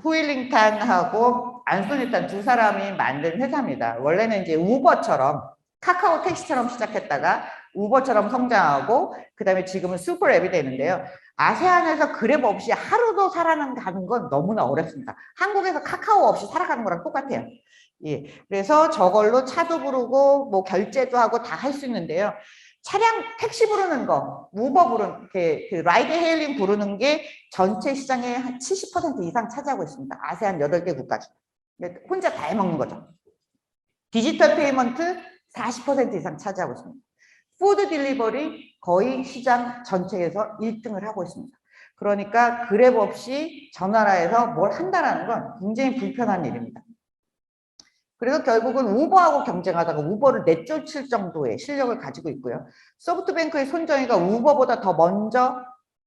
Speaker 1: 후일링탄하고 안소니탄 두 사람이 만든 회사입니다. 원래는 이제 우버처럼 카카오 택시처럼 시작했다가 우버처럼 성장하고 그다음에 지금은 슈퍼랩이 되는데요. 아세안에서 그랩 없이 하루도 살아가는 건 너무나 어렵습니다. 한국에서 카카오 없이 살아가는 거랑 똑같아요. 예, 그래서 저걸로 차도 부르고 뭐 결제도 하고 다 할 수 있는데요. 차량 택시 부르는 거, 우버 부르는 그 라이드 헤일링 부르는 게 전체 시장의 한 70% 이상 차지하고 있습니다. 아세안 8개 국가 중. 혼자 다 해먹는 거죠. 디지털 페이먼트 40% 이상 차지하고 있습니다. 푸드 딜리버리 거의 시장 전체에서 1등을 하고 있습니다. 그러니까 그랩 없이 저 나라에서 뭘 한다는 건 굉장히 불편한 일입니다. 그래서 결국은 우버하고 경쟁하다가 우버를 내쫓을 정도의 실력을 가지고 있고요. 소프트뱅크의 손정희가 우버보다 더 먼저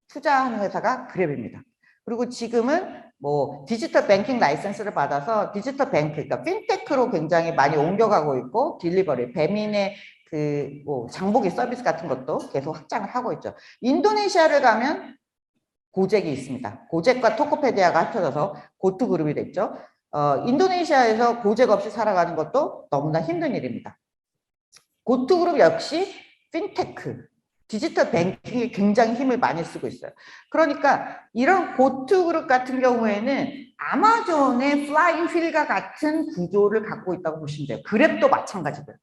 Speaker 1: 투자하는 회사가 그랩입니다. 그리고 지금은 뭐 디지털 뱅킹 라이센스를 받아서 디지털 뱅크, 그러니까 핀테크로 굉장히 많이 옮겨가고 있고 딜리버리, 배민의 그 뭐 장보기 서비스 같은 것도 계속 확장을 하고 있죠. 인도네시아를 가면 고젝이 있습니다. 고젝과 토코페디아가 합쳐져서 고투그룹이 됐죠. 인도네시아에서 고젝 없이 살아가는 것도 너무나 힘든 일입니다. 고투그룹 역시 핀테크, 디지털 뱅킹에 굉장히 힘을 많이 쓰고 있어요. 그러니까 이런 고투그룹 같은 경우에는 아마존의 플라잉 휠과 같은 구조를 갖고 있다고 보시면 돼요. 그랩도 마찬가지고요.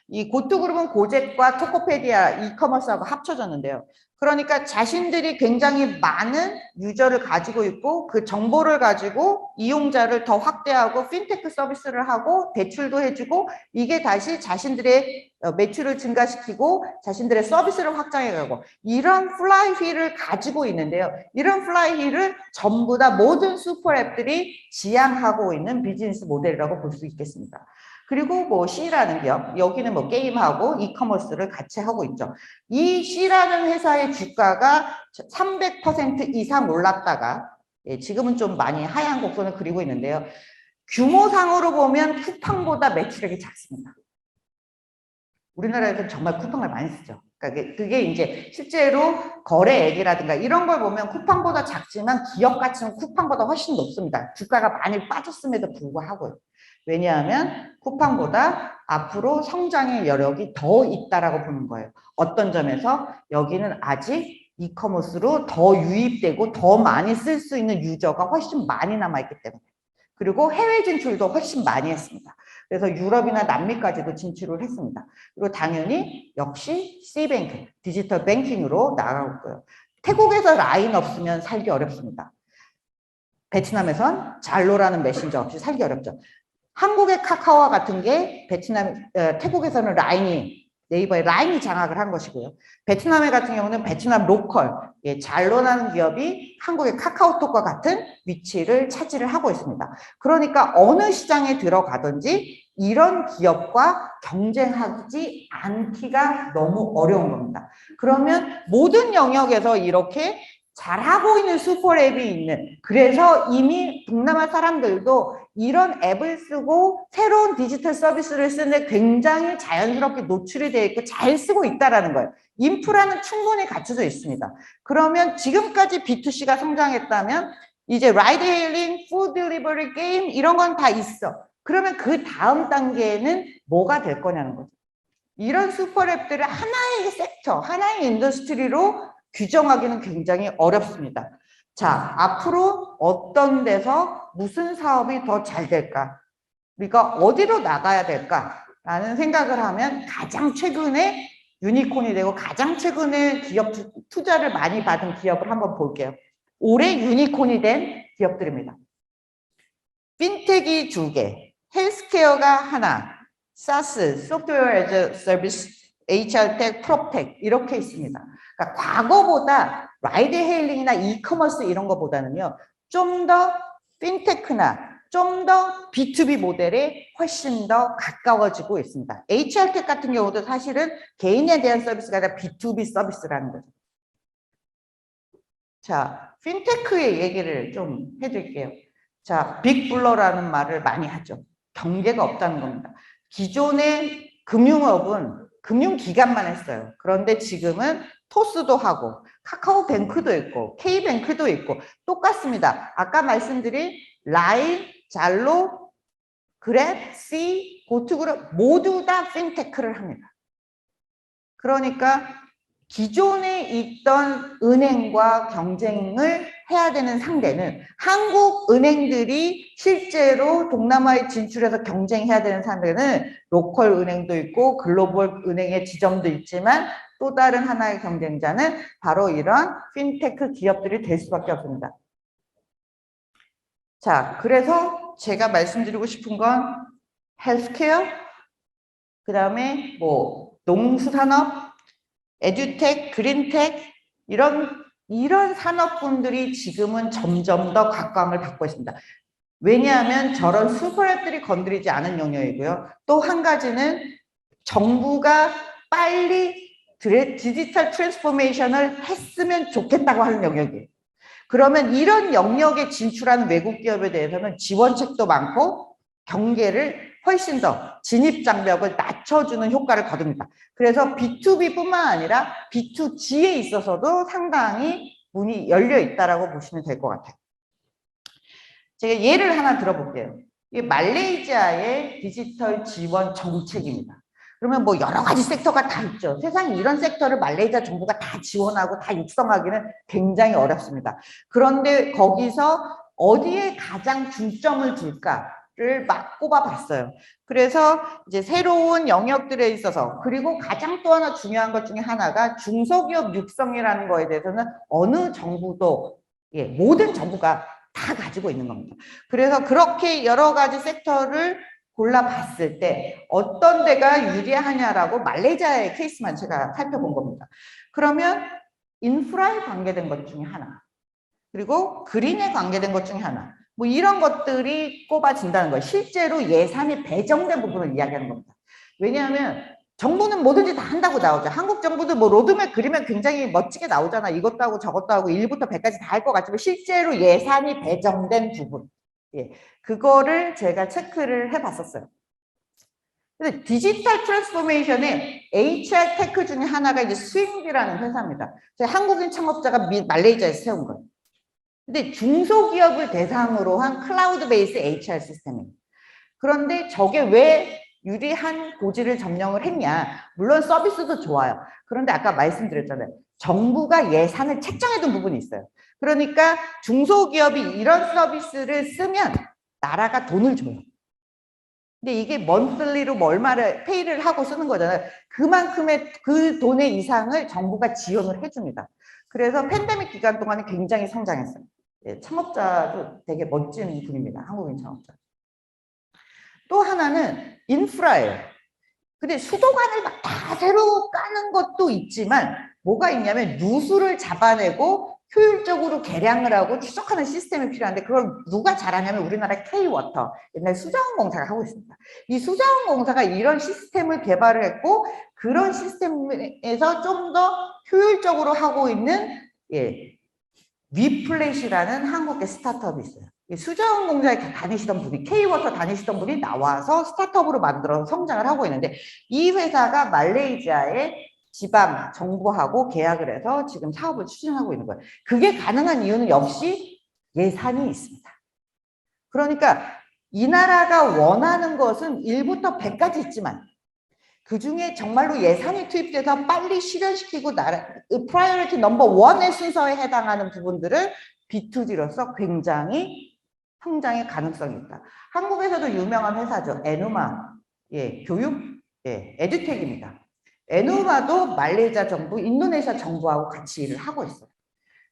Speaker 1: 이 고투그룹은 고젝과 토코페디아 이커머스하고 합쳐졌는데요. 그러니까 자신들이 굉장히 많은 유저를 가지고 있고 그 정보를 가지고 이용자를 더 확대하고 핀테크 서비스를 하고 대출도 해주고 이게 다시 자신들의 매출을 증가시키고 자신들의 서비스를 확장해가고 이런 플라이휠을 가지고 있는데요. 이런 플라이휠을 전부 다 모든 슈퍼앱들이 지향하고 있는 비즈니스 모델이라고 볼 수 있겠습니다. 그리고 뭐 C라는 기업, 여기는 뭐 게임하고 이커머스를 같이 하고 있죠. 이 C라는 회사의 주가가 300% 이상 올랐다가 지금은 좀 많이 하향 곡선을 그리고 있는데요. 규모상으로 보면 쿠팡보다 매출액이 작습니다. 우리나라에서는 정말 쿠팡을 많이 쓰죠. 그러니까 그게 이제 실제로 거래액이라든가 이런 걸 보면 쿠팡보다 작지만 기업 가치는 쿠팡보다 훨씬 높습니다. 주가가 많이 빠졌음에도 불구하고요. 왜냐하면 쿠팡보다 앞으로 성장의 여력이 더 있다라고 보는 거예요. 어떤 점에서 여기는 아직 이커머스로 더 유입되고 더 많이 쓸 수 있는 유저가 훨씬 많이 남아있기 때문에. 그리고 해외 진출도 훨씬 많이 했습니다. 그래서 유럽이나 남미까지도 진출을 했습니다. 그리고 당연히 역시 C뱅크, 디지털 뱅킹으로 나가고 있고요. 태국에서 라인 없으면 살기 어렵습니다. 베트남에선 잘로라는 메신저 없이 살기 어렵죠. 한국의 카카오와 같은 게 태국에서는 라인이 네이버에 라인이 장악을 한 것이고요. 베트남의 같은 경우는 베트남 로컬, 잘로라는 기업이 한국의 카카오톡과 같은 위치를 차지를 하고 있습니다. 그러니까 어느 시장에 들어가든지 이런 기업과 경쟁하지 않기가 너무 어려운 겁니다. 그러면 모든 영역에서 이렇게 잘하고 있는 슈퍼앱이 있는, 그래서 이미 동남아 사람들도 이런 앱을 쓰고 새로운 디지털 서비스를 쓰는데 굉장히 자연스럽게 노출이 되어 있고 잘 쓰고 있다는 거예요. 인프라는 충분히 갖춰져 있습니다. 그러면 지금까지 B2C가 성장했다면 이제 라이드 헤일링, 푸드 딜리버리, 게임 이런 건 다 있어. 그러면 그 다음 단계에는 뭐가 될 거냐는 거죠. 이런 슈퍼앱들을 하나의 섹터, 하나의 인더스트리로 규정하기는 굉장히 어렵습니다. 자, 앞으로 어떤 데서 무슨 사업이 더 잘 될까? 우리가 어디로 나가야 될까? 라는 생각을 하면 가장 최근에 유니콘이 되고 가장 최근에 기업 투자를 많이 받은 기업을 한번 볼게요. 올해 유니콘이 된 기업들입니다. 핀텍이 2개, 헬스케어가 하나, 사스, 소프트웨어 애즈 서비스, HR텍, 프롭텍 이렇게 있습니다. 그러니까 과거보다 라이드 헤일링이나 이커머스 이런 거보다는요. 좀 더 핀테크나 좀 더 B2B 모델에 훨씬 더 가까워지고 있습니다. HR텍 같은 경우도 사실은 개인에 대한 서비스가 아니라 B2B 서비스라는 거죠. 자, 핀테크의 얘기를 좀 해드릴게요. 자, 빅블러라는 말을 많이 하죠. 경계가 없다는 겁니다. 기존의 금융업은 금융기관만 했어요. 그런데 지금은 토스도 하고 카카오뱅크도 있고 K뱅크도 있고 똑같습니다. 아까 말씀드린 라인, 잘로, 그랩, C, 고투그룹 모두 다 핀테크를 합니다. 그러니까 기존에 있던 은행과 경쟁을 해야 되는 상대는 한국 은행들이 실제로 동남아에 진출해서 경쟁해야 되는 상대는 로컬 은행도 있고 글로벌 은행의 지점도 있지만 또 다른 하나의 경쟁자는 바로 이런 핀테크 기업들이 될 수밖에 없습니다. 자, 그래서 제가 말씀드리고 싶은 건 헬스케어, 그 다음에 뭐 농수산업, 에듀텍, 그린텍 이런 산업군들이 지금은 점점 더 각광을 받고 있습니다. 왜냐하면 저런 슈퍼앱들이 건드리지 않은 영역이고요. 또 한 가지는 정부가 빨리 디지털 트랜스포메이션을 했으면 좋겠다고 하는 영역이에요. 그러면 이런 영역에 진출하는 외국 기업에 대해서는 지원책도 많고 경계를 훨씬 더 진입장벽을 낮춰주는 효과를 거둡니다. 그래서 B2B뿐만 아니라 B2G에 있어서도 상당히 문이 열려 있다라고 보시면 될 것 같아요. 제가 예를 하나 들어볼게요. 이게 말레이시아의 디지털 지원 정책입니다. 그러면 뭐 여러 가지 섹터가 다 있죠. 세상에 이런 섹터를 말레이시아 정부가 다 지원하고 다 육성하기는 굉장히 어렵습니다. 그런데 거기서 어디에 가장 중점을 둘까를 막 꼽아봤어요. 그래서 이제 새로운 영역들에 있어서 그리고 가장 또 하나 중요한 것 중에 하나가 중소기업 육성이라는 거에 대해서는 어느 정부도 모든 정부가 다 가지고 있는 겁니다. 그래서 그렇게 여러 가지 섹터를 골라봤을 때 어떤 데가 유리하냐라고 말레이시아의 케이스만 제가 살펴본 겁니다. 그러면 인프라에 관계된 것 중에 하나, 그리고 그린에 관계된 것 중에 하나, 뭐 이런 것들이 꼽아진다는 거예요. 실제로 예산이 배정된 부분을 이야기하는 겁니다. 왜냐하면 정부는 뭐든지 다 한다고 나오죠. 한국 정부도 뭐 로드맵 그리면 굉장히 멋지게 나오잖아. 이것도 하고 저것도 하고 1부터 100까지 다 할 것 같지만 실제로 예산이 배정된 부분, 그거를 제가 체크를 해봤었어요. 근데 디지털 트랜스포메이션의 HR 테크 중에 하나가 이제 스윙이라는 회사입니다. 한국인 창업자가 말레이시아에서 세운 거예요. 근데 중소기업을 대상으로 한 클라우드 베이스 HR 시스템이에요. 그런데 저게 왜 유리한 고지를 점령을 했냐? 물론 서비스도 좋아요. 그런데 아까 말씀드렸잖아요. 정부가 예산을 책정해둔 부분이 있어요. 그러니까 중소기업이 이런 서비스를 쓰면 나라가 돈을 줘요. 근데 이게 먼슬리로 뭐 얼마를 페이를 하고 쓰는 거잖아요. 그만큼의 그 돈의 이상을 정부가 지원을 해줍니다. 그래서 팬데믹 기간 동안에 굉장히 성장했어요. 창업자도 되게 멋진 분입니다. 한국인 창업자. 또 하나는 인프라예요. 근데 수도관을 막 다 새로 까는 것도 있지만 뭐가 있냐면 누수를 잡아내고 효율적으로 계량을 하고 추적하는 시스템이 필요한데 그걸 누가 잘하냐면 우리나라 K-워터, 옛날 수자원공사가 하고 있습니다. 이 수자원공사가 이런 시스템을 개발을 했고 그런 시스템에서 좀 더 효율적으로 하고 있는 위플랫이라는 한국의 스타트업이 있어요. 수자원공사에 다니시던 분이 K-워터 다니시던 분이 나와서 스타트업으로 만들어서 성장을 하고 있는데 이 회사가 말레이시아의 지방 정부하고 계약을 해서 지금 사업을 추진하고 있는 거예요. 그게 가능한 이유는 역시 예산이 있습니다. 그러니까 이 나라가 원하는 것은 1부터 100까지 있지만 그중에 정말로 예산이 투입돼서 빨리 실현시키고 프라이어리티 넘버 1의 순서에 해당하는 부분들을 B2G로서 굉장히 성장의 가능성이 있다. 한국에서도 유명한 회사죠. 에누마. 교육 예, 에듀텍입니다. 에누마도 말레이시아 정부, 인도네시아 정부하고 같이 일을 하고 있어요.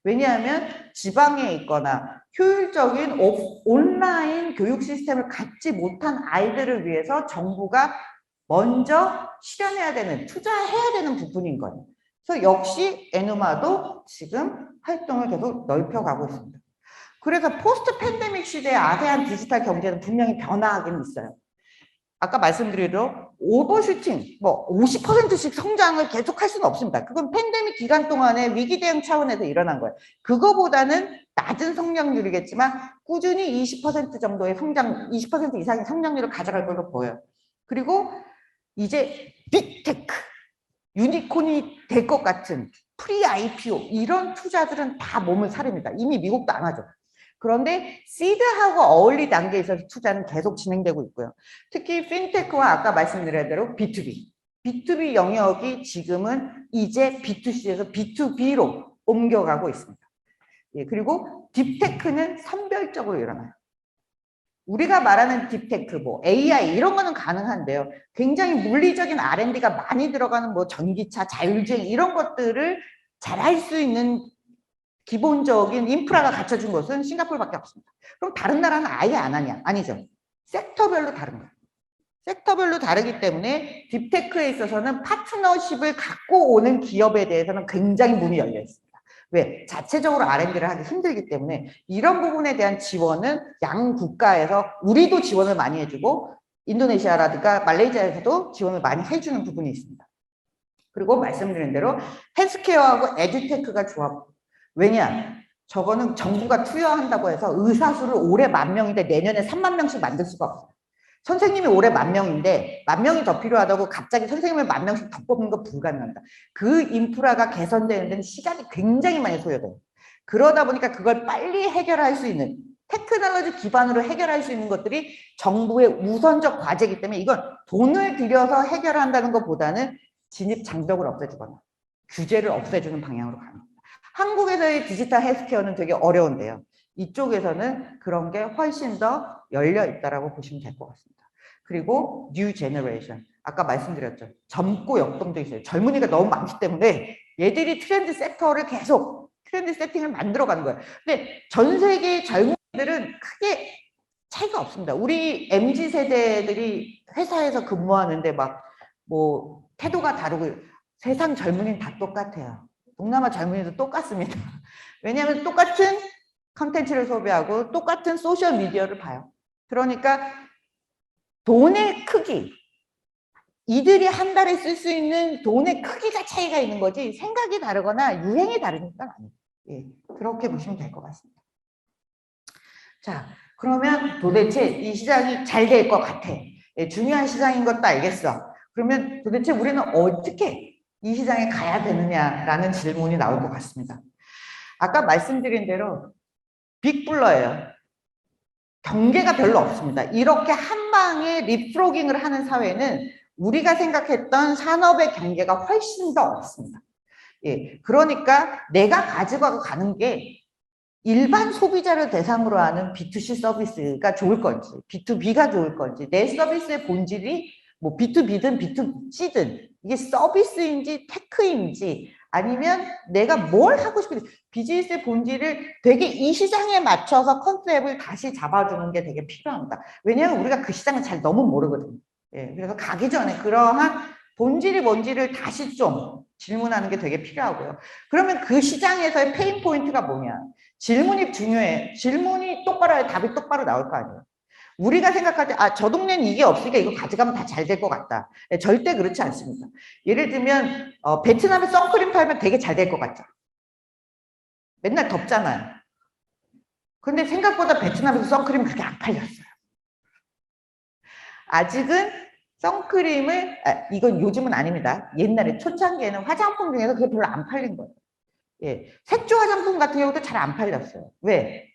Speaker 1: 왜냐하면 지방에 있거나 효율적인 온라인 교육 시스템을 갖지 못한 아이들을 위해서 정부가 먼저 실현해야 되는, 투자해야 되는 부분인 거예요. 그래서 역시 에누마도 지금 활동을 계속 넓혀가고 있습니다. 그래서 포스트 팬데믹 시대의 아세안 디지털 경제는 분명히 변화하긴 있어요. 아까 말씀드린 오버슈팅, 뭐 50%씩 성장을 계속할 수는 없습니다. 그건 팬데믹 기간 동안에 위기 대응 차원에서 일어난 거예요. 그거보다는 낮은 성장률이겠지만 꾸준히 20% 정도의 성장, 20% 이상의 성장률을 가져갈 걸로 보여요. 그리고 이제 빅테크, 유니콘이 될 것 같은 프리 IPO 이런 투자들은 다 몸을 사립니다. 이미 미국도 안 하죠. 그런데 시드하고 어울리 단계에 있어서 투자는 계속 진행되고 있고요. 특히 핀테크와 아까 말씀드린 대로 B2B. B2B 영역이 지금은 이제 B2C에서 B2B로 옮겨가고 있습니다. 예, 그리고 딥테크는 선별적으로 일어나요. 우리가 말하는 딥테크, 뭐 AI 이런 거는 가능한데요. 굉장히 물리적인 R&D가 많이 들어가는 뭐 전기차, 자율주행 이런 것들을 잘할 수 있는 기본적인 인프라가 갖춰진 것은 싱가포르밖에 없습니다. 그럼 다른 나라는 아예 안 하냐? 아니죠. 섹터별로 다른 거예요. 섹터별로 다르기 때문에 딥테크에 있어서는 파트너십을 갖고 오는 기업에 대해서는 굉장히 문이 열려 있습니다. 왜? 자체적으로 R&D를 하기 힘들기 때문에 이런 부분에 대한 지원은 양 국가에서 우리도 지원을 많이 해주고 인도네시아라든가 말레이시아에서도 지원을 많이 해주는 부분이 있습니다. 그리고 말씀드린 대로 헬스케어하고 에듀테크가 조합. 왜냐? 저거는 정부가 투여한다고 해서 의사 수를 올해 10,000명인데 내년에 30,000명씩 만들 수가 없어요. 선생님이 올해 10,000명인데 10,000명이 더 필요하다고 갑자기 선생님을 10,000명씩 더 뽑는 거 불가능합니다. 그 인프라가 개선되는 데는 시간이 굉장히 많이 소요돼요. 그러다 보니까 그걸 빨리 해결할 수 있는 테크놀로지 기반으로 해결할 수 있는 것들이 정부의 우선적 과제이기 때문에 이건 돈을 들여서 해결한다는 것보다는 진입 장벽을 없애주거나 규제를 없애주는 방향으로 갑니다. 한국에서의 디지털 헬스케어는 되게 어려운데요. 이쪽에서는 그런 게 훨씬 더 열려 있다라고 보시면 될 것 같습니다. 그리고 뉴 제너레이션. 아까 말씀드렸죠. 젊고 역동도 있어요. 젊은이가 너무 많기 때문에 얘들이 트렌드 섹터를 계속 트렌드 세팅을 만들어가는 거예요. 근데 전 세계 젊은이들은 크게 차이가 없습니다. 우리 MZ 세대들이 회사에서 근무하는데 막 뭐 태도가 다르고 세상 젊은이는 다 똑같아요. 동남아 젊은이도 똑같습니다. 왜냐하면 똑같은 컨텐츠를 소비하고 똑같은 소셜 미디어를 봐요. 그러니까 돈의 크기, 이들이 한 달에 쓸 수 있는 돈의 크기가 차이가 있는 거지 생각이 다르거나 유행이 다르니까 아니에요. 예, 그렇게 보시면 될 것 같습니다. 자, 그러면 도대체 이 시장이 잘 될 것 같아. 예, 중요한 시장인 것도 알겠어. 그러면 도대체 우리는 어떻게 이 시장에 가야 되느냐라는 질문이 나올 것 같습니다. 아까 말씀드린 대로 빅블러예요. 경계가 별로 없습니다. 이렇게 한 방에 립프로깅을 하는 사회는 우리가 생각했던 산업의 경계가 훨씬 더 없습니다. 예, 그러니까 내가 가지고 가는 게 일반 소비자를 대상으로 하는 B2C 서비스가 좋을 건지 B2B가 좋을 건지 내 서비스의 본질이 뭐 B2B든 B2C든 이게 서비스인지 테크인지 아니면 내가 뭘 하고 싶은지 비즈니스의 본질을 되게 이 시장에 맞춰서 컨셉을 다시 잡아주는 게 되게 필요합니다. 왜냐하면 우리가 그 시장을 잘 너무 모르거든요. 예, 그래서 가기 전에 그러한 본질이 뭔지를 다시 좀 질문하는 게 되게 필요하고요. 그러면 그 시장에서의 페인 포인트가 뭐냐? 질문이 중요해. 질문이 똑바로 해야 답이 똑바로 나올 거 아니에요. 우리가 생각할 때, 아, 저 동네는 이게 없으니까 이거 가져가면 다 잘 될 것 같다. 네, 절대 그렇지 않습니다. 예를 들면, 베트남에 선크림 팔면 되게 잘 될 것 같죠. 맨날 덥잖아요. 근데 생각보다 베트남에서 선크림 그렇게 안 팔렸어요. 아직은 선크림을, 이건 요즘은 아닙니다. 옛날에 초창기에는 화장품 중에서 그게 별로 안 팔린 거예요. 예, 색조 화장품 같은 경우도 잘 안 팔렸어요. 왜?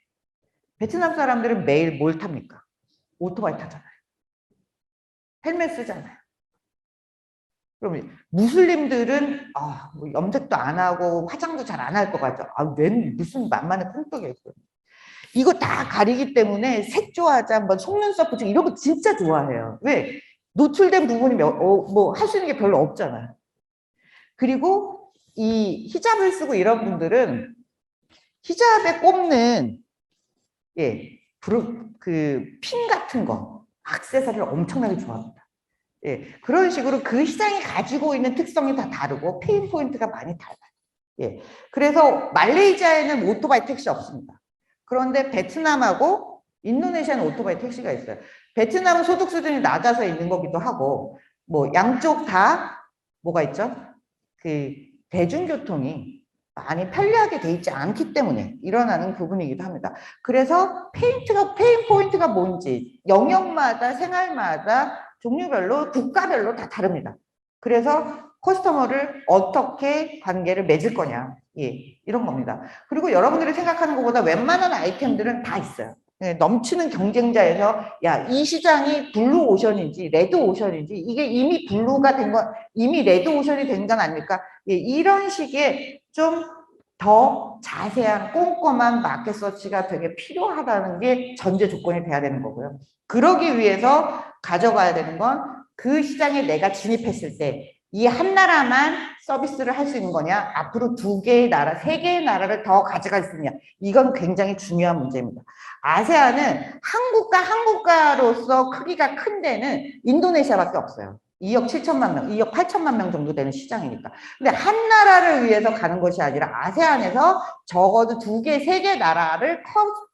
Speaker 1: 베트남 사람들은 매일 뭘 탑니까? 오토바이 타잖아요. 헬멧 쓰잖아요. 그럼 무슬림들은 뭐 염색도 안 하고 화장도 잘 안 할 것 같죠. 웬 무슨 만만한 콩떡이었어요. 이거 다 가리기 때문에 색조 화장, 뭐 속눈썹 붙이고 이런 거 진짜 좋아해요. 왜? 노출된 부분이 뭐 할 수 있는 게 별로 없잖아요. 그리고 이 히잡을 쓰고 이런 분들은 히잡에 꼽는 핀 같은 거, 액세서리를 엄청나게 좋아합니다. 그런 식으로 그 시장이 가지고 있는 특성이 다 다르고 페인 포인트가 많이 달라요. 그래서 말레이시아에는 오토바이 택시 없습니다. 그런데 베트남하고 인도네시아는 오토바이 택시가 있어요. 베트남은 소득 수준이 낮아서 있는 거기도 하고, 뭐 양쪽 다 뭐가 있죠? 그 대중교통이 많이 편리하게 돼 있지 않기 때문에 일어나는 부분이기도 합니다. 그래서 페인 포인트가 뭔지 영역마다 생활마다 종류별로 국가별로 다 다릅니다. 그래서 커스터머를 어떻게 관계를 맺을 거냐, 이런 겁니다. 그리고 여러분들이 생각하는 것보다 웬만한 아이템들은 다 있어요. 넘치는 경쟁자에서 이 시장이 블루 오션인지 레드 오션인지, 이게 이미 블루가 된 건, 이미 레드 오션이 된 건 아닙니까? 이런 식의 좀 더 자세한 꼼꼼한 마켓 서치가 되게 필요하다는 게 전제 조건이 돼야 되는 거고요. 그러기 위해서 가져가야 되는 건 그 시장에 내가 진입했을 때 이 한 나라만 서비스를 할 수 있는 거냐, 앞으로 2개의 나라, 3개의 나라를 더 가져갈 수 있냐, 이건 굉장히 중요한 문제입니다. 아세안은 한국가로서 크기가 큰 데는 인도네시아밖에 없어요. 2억 7천만 명, 2억 8천만 명 정도 되는 시장이니까. 근데 한 나라를 위해서 가는 것이 아니라 아세안에서 적어도 2개, 3개 나라를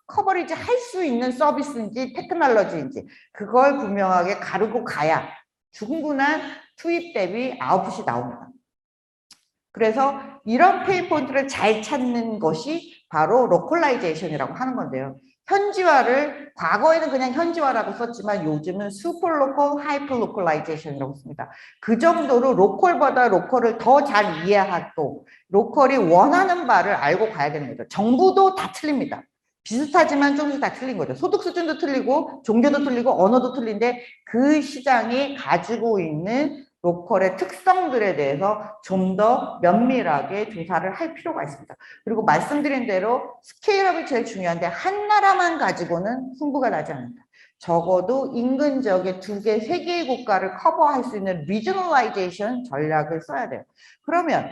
Speaker 1: 커버리지 할 수 있는 서비스인지 테크놀로지인지 그걸 분명하게 가르고 가야 충분한 투입 대비 아웃풋이 나옵니다. 그래서 이런 페인 포인트를 잘 찾는 것이 바로 로컬라이제이션이라고 하는 건데요. 현지화를 과거에는 그냥 현지화라고 썼지만 요즘은 슈퍼로컬, 하이퍼로컬라이제이션이라고 씁니다. 그 정도로 로컬보다 로컬을 더 잘 이해하고 로컬이 원하는 바를 알고 가야 되는 거죠. 정부도 다 틀립니다. 비슷하지만 조금씩 다 틀린 거죠. 소득 수준도 틀리고 종교도 틀리고 언어도 틀린데 그 시장이 가지고 있는 로컬의 특성들에 대해서 좀 더 면밀하게 조사를 할 필요가 있습니다. 그리고 말씀드린 대로 스케일업이 제일 중요한데 한 나라만 가지고는 승부가 나지 않는다. 적어도 인근 지역의 2개, 3개의 국가를 커버할 수 있는 리저널라이제이션 전략을 써야 돼요. 그러면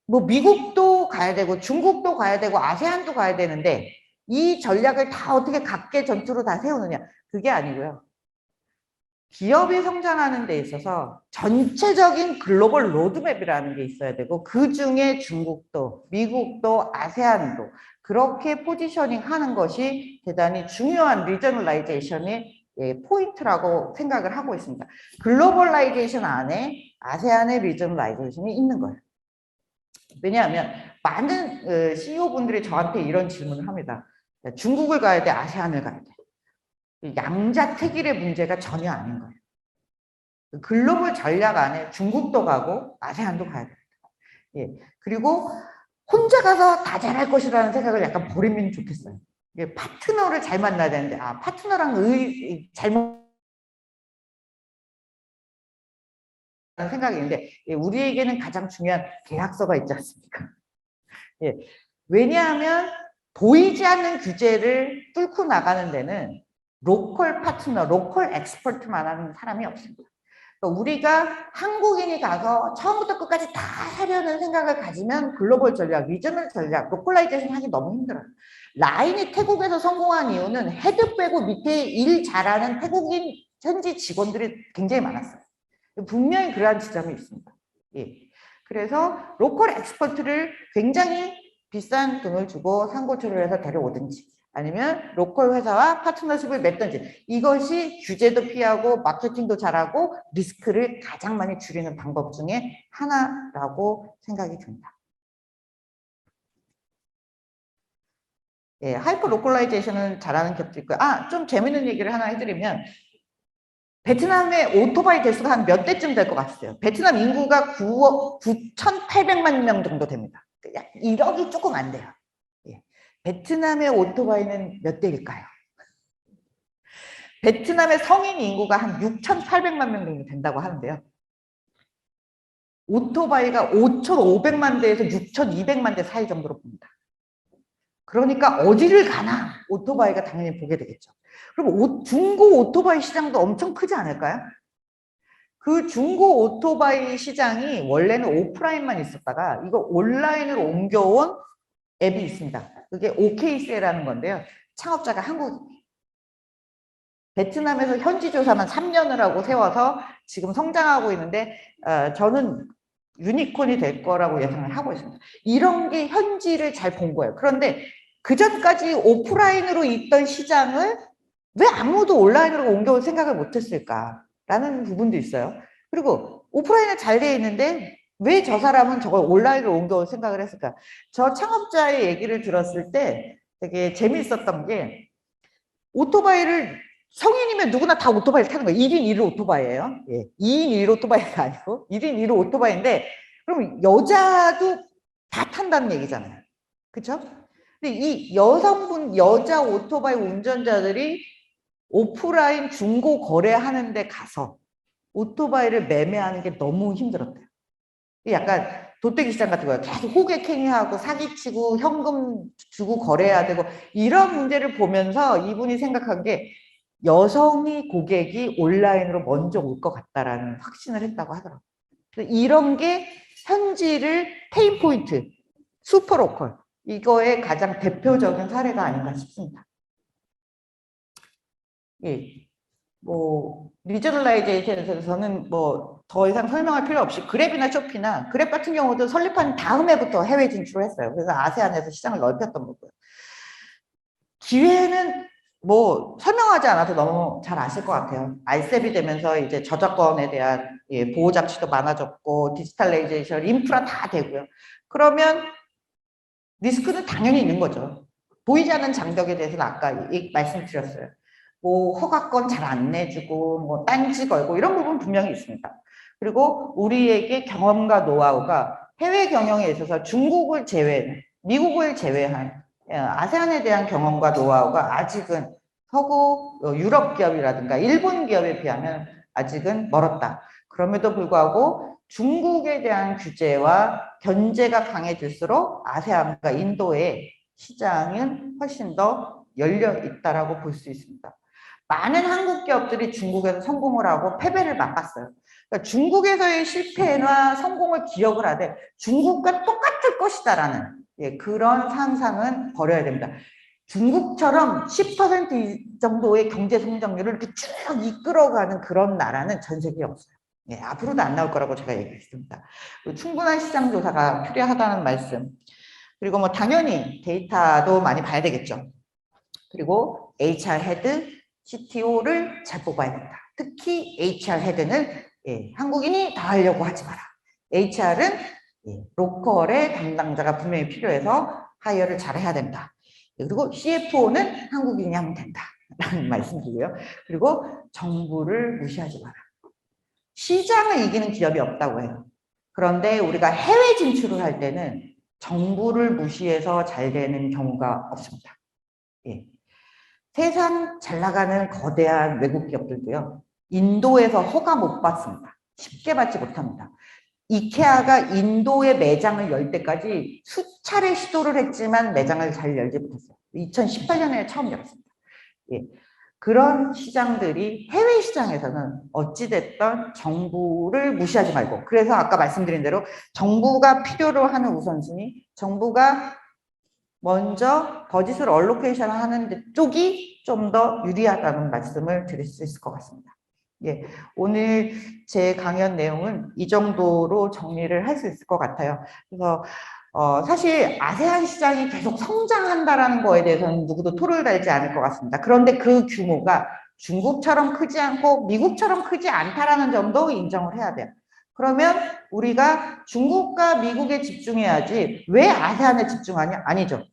Speaker 1: 뭐 미국도 가야 되고 중국도 가야 되고 아세안도 가야 되는데 이 전략을 다 어떻게 각계 전투로 다 세우느냐, 그게 아니고요. 기업이 성장하는 데 있어서 전체적인 글로벌 로드맵이라는 게 있어야 되고 그 중에 중국도, 미국도, 아세안도 그렇게 포지셔닝 하는 것이 대단히 중요한 리저널라이제이션의 포인트라고 생각을 하고 있습니다. 글로벌라이제이션 안에 아세안의 리저널라이제이션이 있는 거예요. 왜냐하면 많은 CEO분들이 저한테 이런 질문을 합니다. 중국을 가야 돼, 아세안을 가야 돼. 양자택일의 문제가 전혀 아닌 거예요. 글로벌 전략 안에 중국도 가고 아세안도 가야 됩니다. 그리고 혼자 가서 다 잘할 것이라는 생각을 약간 버리면 좋겠어요. 파트너를 잘 만나야 되는데 파트너랑 잘못 생각이 있는데 우리에게는 가장 중요한 계약서가 있지 않습니까? 왜냐하면 보이지 않는 규제를 뚫고 나가는 데는 로컬 파트너, 로컬 엑스퍼트만 하는 사람이 없습니다. 그러니까 우리가 한국인이 가서 처음부터 끝까지 다 하려는 생각을 가지면 글로벌 전략, 리저널 전략, 로컬라이제이션 하기 너무 힘들어요. 라인이 태국에서 성공한 이유는 헤드 빼고 밑에 일 잘하는 태국인 현지 직원들이 굉장히 많았어요. 분명히 그러한 지점이 있습니다. 그래서 로컬 엑스퍼트를 굉장히 비싼 돈을 주고 상고처를 해서 데려오든지 아니면 로컬 회사와 파트너십을 맺든지, 이것이 규제도 피하고 마케팅도 잘하고 리스크를 가장 많이 줄이는 방법 중에 하나라고 생각이 듭니다. 하이퍼 로컬라이제이션은 잘하는 기업도 있고요. 좀 재밌는 얘기를 하나 해드리면 베트남의 오토바이 대수가 한 몇 대쯤 될 것 같으세요? 베트남 인구가 9,800만 명 정도 됩니다. 1억이 조금 안 돼요. 베트남의 오토바이는 몇 대일까요? 베트남의 성인 인구가 한 6,800만 명 정도 된다고 하는데요. 오토바이가 5,500만 대에서 6,200만 대 사이 정도로 봅니다. 그러니까 어디를 가나 오토바이가 당연히 보게 되겠죠. 그럼 중고 오토바이 시장도 엄청 크지 않을까요? 그 중고 오토바이 시장이 원래는 오프라인만 있었다가 이거 온라인으로 옮겨온 앱이 있습니다. 그게 OK세라는 건데요. 창업자가 한국, 베트남에서 현지 조사만 3년을 하고 세워서 지금 성장하고 있는데 저는 유니콘이 될 거라고 예상을 하고 있습니다. 이런 게 현지를 잘 본 거예요. 그런데 그 전까지 오프라인으로 있던 시장을 왜 아무도 온라인으로 옮겨올 생각을 못했을까라는 부분도 있어요. 그리고 오프라인은 잘 돼 있는데 왜 저 사람은 저걸 온라인으로 옮겨올 생각을 했을까? 저 창업자의 얘기를 들었을 때 되게 재미있었던 게 오토바이를 성인이면 누구나 다 오토바이를 타는 거예요. 1인 1 오토바이예요. 예. 2인 1 오토바이가 아니고 1인 1 오토바이인데 그럼 여자도 다 탄다는 얘기잖아요. 그렇죠? 근데 이 여자 오토바이 운전자들이 오프라인 중고 거래하는 데 가서 오토바이를 매매하는 게 너무 힘들었대요. 약간 도떼기 시장 같은 거예요. 계속 호객행위하고 사기치고 현금 주고 거래해야 되고 이런 문제를 보면서 이분이 생각한 게 여성이 고객이 온라인으로 먼저 올 것 같다라는 확신을 했다고 하더라고요. 이런 게 현지를 페인포인트, 슈퍼로컬 이거의 가장 대표적인 사례가 아닌가 싶습니다. 예. 뭐 리저널라이제이션에서는 뭐 더 이상 설명할 필요 없이 그랩이나 쇼피나 그랩 같은 경우도 설립한 다음 해부터 해외 진출을 했어요. 그래서 아세안에서 시장을 넓혔던 거고요. 기회는 뭐 설명하지 않아도 너무 잘 아실 것 같아요. 알셉이 되면서 이제 저작권에 대한 보호 장치도 많아졌고 디지털라이제이션, 인프라 다 되고요. 그러면 리스크는 당연히 있는 거죠. 보이지 않는 장벽에 대해서는 아까 말씀드렸어요. 뭐 허가권 잘 안 내주고 뭐 딴지 걸고 이런 부분 분명히 있습니다. 그리고 우리에게 경험과 노하우가 해외 경영에 있어서 중국을 제외, 미국을 제외한 아세안에 대한 경험과 노하우가 아직은 서구 유럽 기업이라든가 일본 기업에 비하면 아직은 멀었다. 그럼에도 불구하고 중국에 대한 규제와 견제가 강해질수록 아세안과 인도의 시장은 훨씬 더 열려 있다라고 볼 수 있습니다. 많은 한국 기업들이 중국에서 성공을 하고 패배를 맛봤어요. 그러니까 중국에서의 실패나 성공을 기억을 하되 중국과 똑같을 것이다라는 그런 상상은 버려야 됩니다. 중국처럼 10% 정도의 경제 성장률을 이렇게 쭉 이끌어가는 그런 나라는 전 세계에 없어요. 앞으로도 안 나올 거라고 제가 얘기했습니다. 충분한 시장 조사가 필요하다는 말씀. 그리고 뭐 당연히 데이터도 많이 봐야 되겠죠. 그리고 HR 헤드, CTO를 잘 뽑아야 된다. 특히 HR 헤드는 한국인이 다 하려고 하지 마라. HR은 로컬의 담당자가 분명히 필요해서 하이어를 잘 해야 된다. 그리고 CFO는 한국인이 하면 된다. 라는 말씀드리고요. 그리고 정부를 무시하지 마라. 시장을 이기는 기업이 없다고 해요. 그런데 우리가 해외 진출을 할 때는 정부를 무시해서 잘 되는 경우가 없습니다. 예. 세상 잘 나가는 거대한 외국 기업들도요. 인도에서 허가 못 받습니다. 쉽게 받지 못합니다. 이케아가 인도에 매장을 열 때까지 수차례 시도를 했지만 매장을 잘 열지 못했어요. 2018년에 처음 열었습니다. 예. 그런 시장들이 해외 시장에서는 어찌됐든 정부를 무시하지 말고, 그래서 아까 말씀드린 대로 정부가 필요로 하는 우선순위, 정부가 먼저 버짓을 얼로케이션 하는 쪽이 좀 더 유리하다는 말씀을 드릴 수 있을 것 같습니다. 예, 오늘 제 강연 내용은 이 정도로 정리를 할 수 있을 것 같아요. 그래서 사실 아세안 시장이 계속 성장한다라는 거에 대해서는 누구도 토를 달지 않을 것 같습니다. 그런데 그 규모가 중국처럼 크지 않고 미국처럼 크지 않다라는 점도 인정을 해야 돼요. 그러면 우리가 중국과 미국에 집중해야지 왜 아세안에 집중하냐? 아니죠.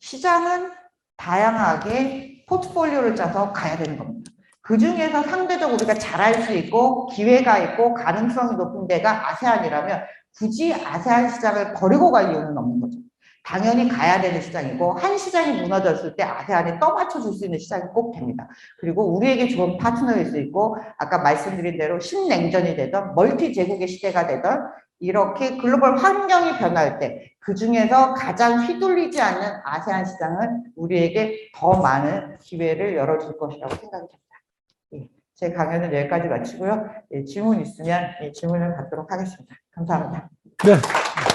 Speaker 1: 시장은 다양하게 포트폴리오를 짜서 가야 되는 겁니다. 그 중에서 상대적 우리가 잘할 수 있고 기회가 있고 가능성이 높은 데가 아세안이라면 굳이 아세안 시장을 버리고 갈 이유는 없는 거죠. 당연히 가야 되는 시장이고 한 시장이 무너졌을 때 아세안이 떠받쳐줄 수 있는 시장이 꼭 됩니다. 그리고 우리에게 좋은 파트너일 수 있고 아까 말씀드린 대로 신냉전이 되던 멀티 제국의 시대가 되던 이렇게 글로벌 환경이 변할 때 그중에서 가장 휘둘리지 않는 아세안 시장은 우리에게 더 많은 기회를 열어줄 것이라고 생각이 됩니다. 예, 제 강연은 여기까지 마치고요. 예, 질문 있으면 질문을 받도록 하겠습니다. 감사합니다.
Speaker 2: 네.